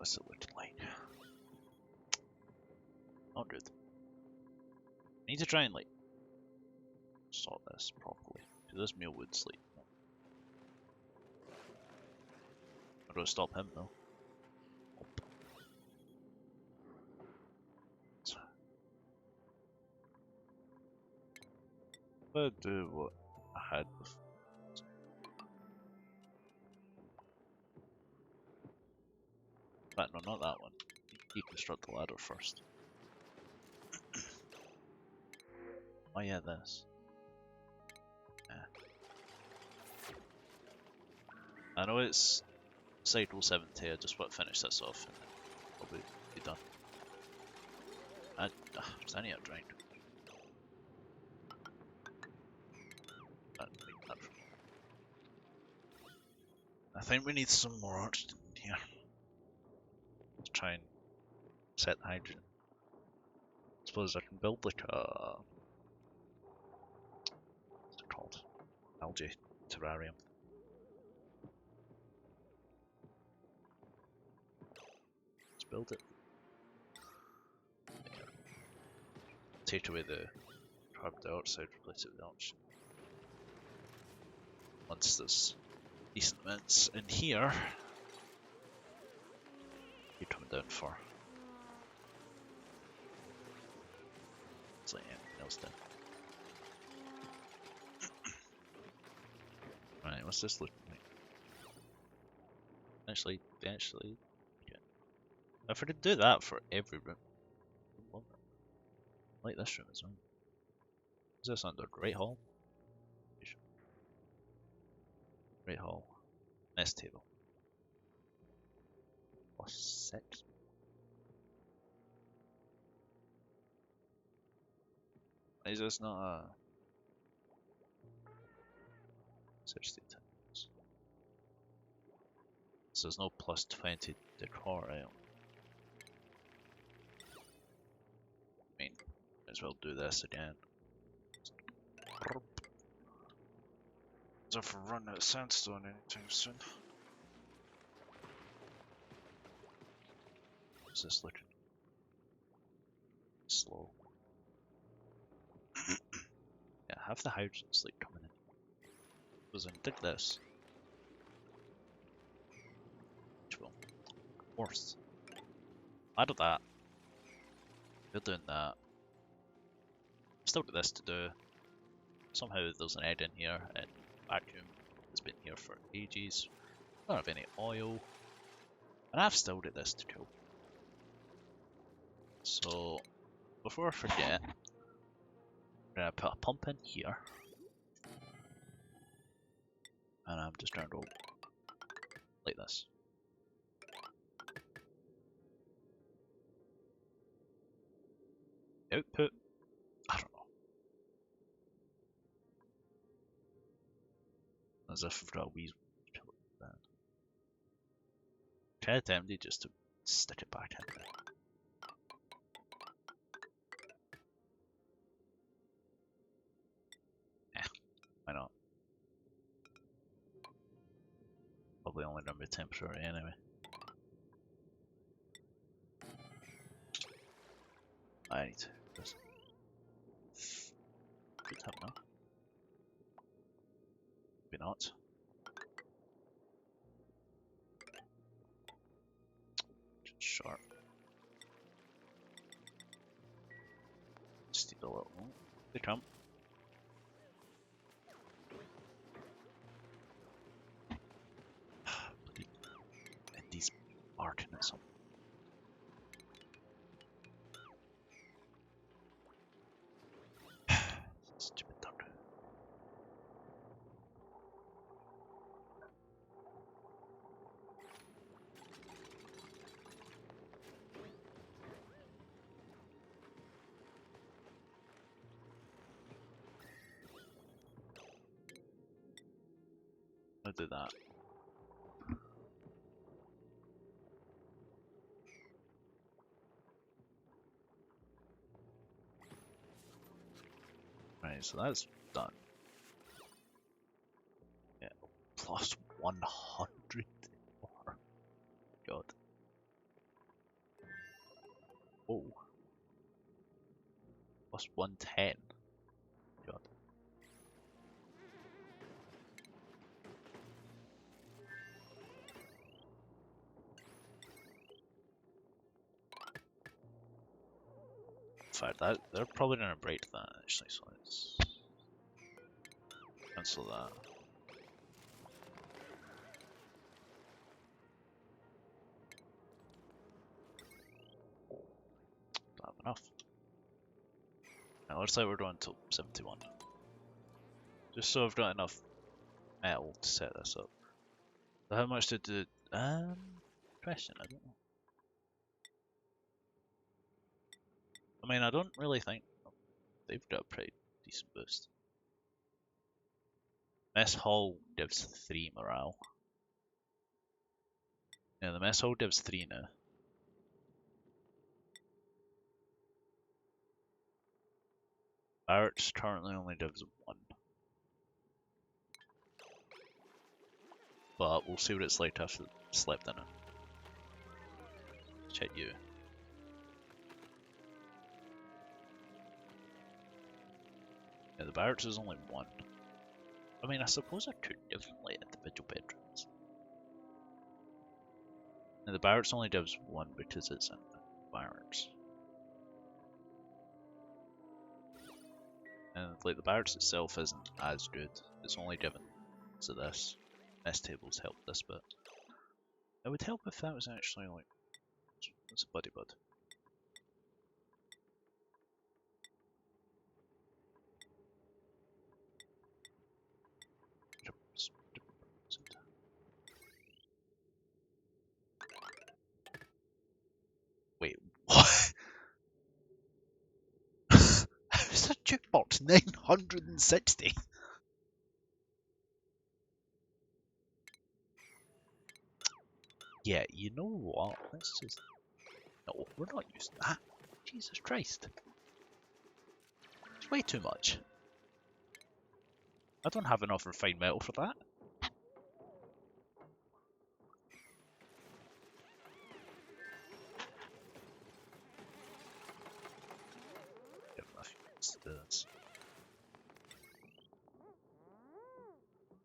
What's it looking like? Not good. I need to try and like sort this properly. Because this meal would sleep. I'm gonna stop him though. I'm gonna do what I had before. But no, not that one. Deconstruct the ladder first. Oh yeah, this. Yeah. I know it's cycle 70, I just want to finish this off and then probably be done. Does any have drained? I think we need some more oxygen here. Let's try and set hydrogen. I suppose I can build like a... what's it called? Algae terrarium. Let's build it. Yeah. Take away the carbon dioxide, replace it with oxygen. Once there's decent amounts in here, you're coming down for. It's like anything else down. Right, what's this looking like? Actually, yeah. If I could do that for every room, I like this room as well. Is this under Great Hall? Great Hall. Mess table. Plus 6. Is this not a 60 times? So there's no plus 20 decor, right? I mean, might as well do this again. As if we're running out of sandstone anytime soon. What's this looking? Slow. Yeah, half the hydrogen's like coming in. Because I did this. Which will. Worse. Out of that. You're doing that. Still got this to do. Somehow there's an egg in here, and vacuum has been here for ages. I don't have any oil. And I've still got this to kill. So, before I forget, I'm going to put a pump in here. And I'm just going to go like this. Output, I don't know. As if I've got a wee kill it then. Kind of tempted just to stick it back in there. Why not? Probably only gonna be temporary anyway. I need to do this. Good help now. Maybe not. Just sharp. Just need a little. They come. And these marking at something. Stupid duck. I'll do that. Right, so that's done. Yeah, plus 100 more. God. plus 110. God. In fact, they're probably gonna break that actually, so let's cancel that. Don't have enough. Now looks like we're going till 71. Just so I've got enough metal to set this up. So how much did the question? I don't know. I mean, I don't really think they've got a pretty decent boost. Mess hall gives 3 morale. Yeah, the mess hall gives 3 now. Barracks currently only gives 1. But we'll see what it's like after slept in it. Check you. Yeah, the barracks is only 1. I mean, I suppose I could give them like individual bedrooms. And the barracks only gives 1 because it's in the barracks. And like the barracks itself isn't as good. It's only given to this. Mess tables help this bit. It would help if that was actually like it's a buddy bud. Wait, what? How's a jukebox 960? Yeah, you know what? Let's just... No, we're not using that. Jesus Christ. It's way too much. I don't have enough refined metal for that. Give him a few minutes to do this.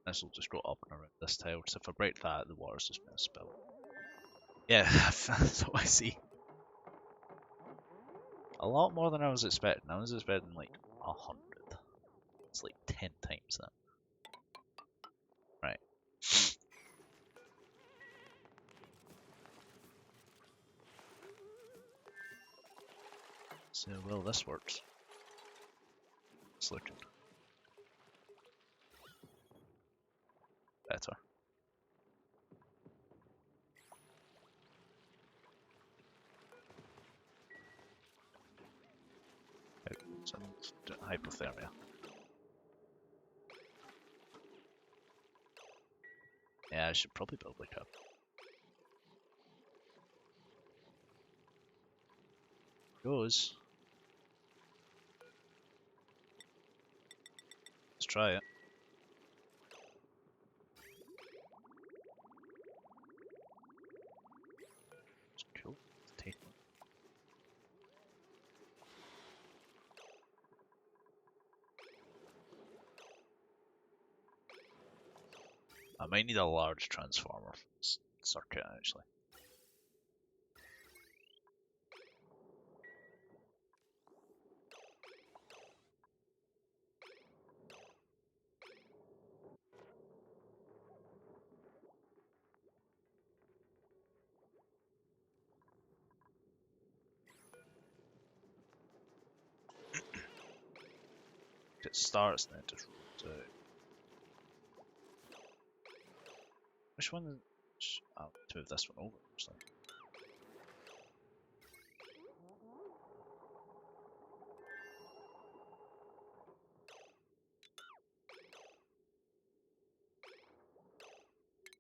This will just go up and around this tile, because if I break that, the water's just going to spill. Yeah, that's what I see. A lot more than I was expecting. I was expecting like 100. It's like 10 times that. Right. So, well, this works. It's looking better. Hypothermia. Yeah, I should probably build like a... Goes. Let's try it. Cool. Take one. I might need a large transformer circuit actually. It starts and then just rolls out. Which one? I'll move this one over actually.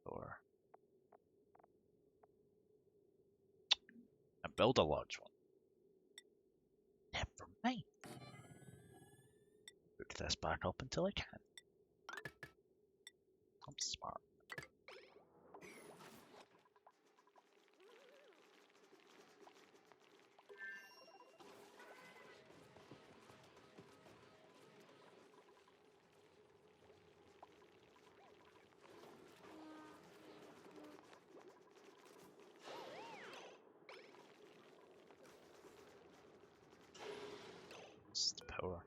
Or and build a large one. Never mind. Put this back up until I can. I'm smart. What's the power?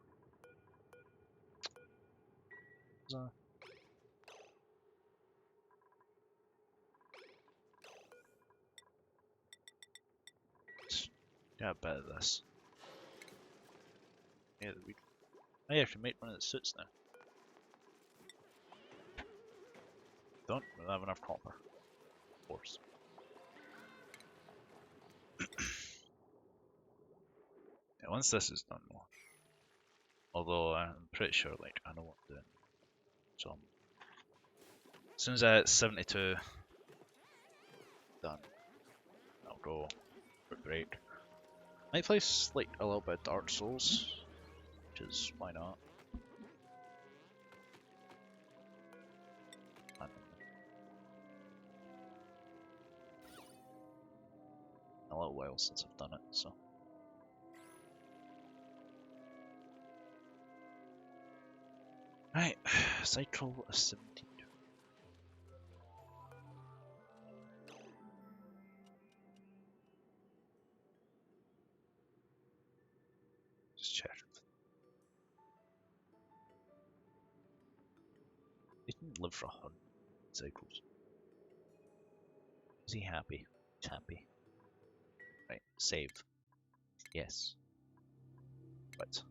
Get a bit of this. Yeah, I actually make one that suits now. Don't really have enough copper. Of course. Yeah, once this is done though. Although I'm pretty sure like I know what I'm doing. So as soon as I hit 72 done, I'll go for break. Might play like a little bit of Dark Souls, which is why not. A little while since I've done it, so. Right, cycle of 72. Just check. He didn't live for 100 cycles. Is he happy? He's happy. Right, save. Yes. Right.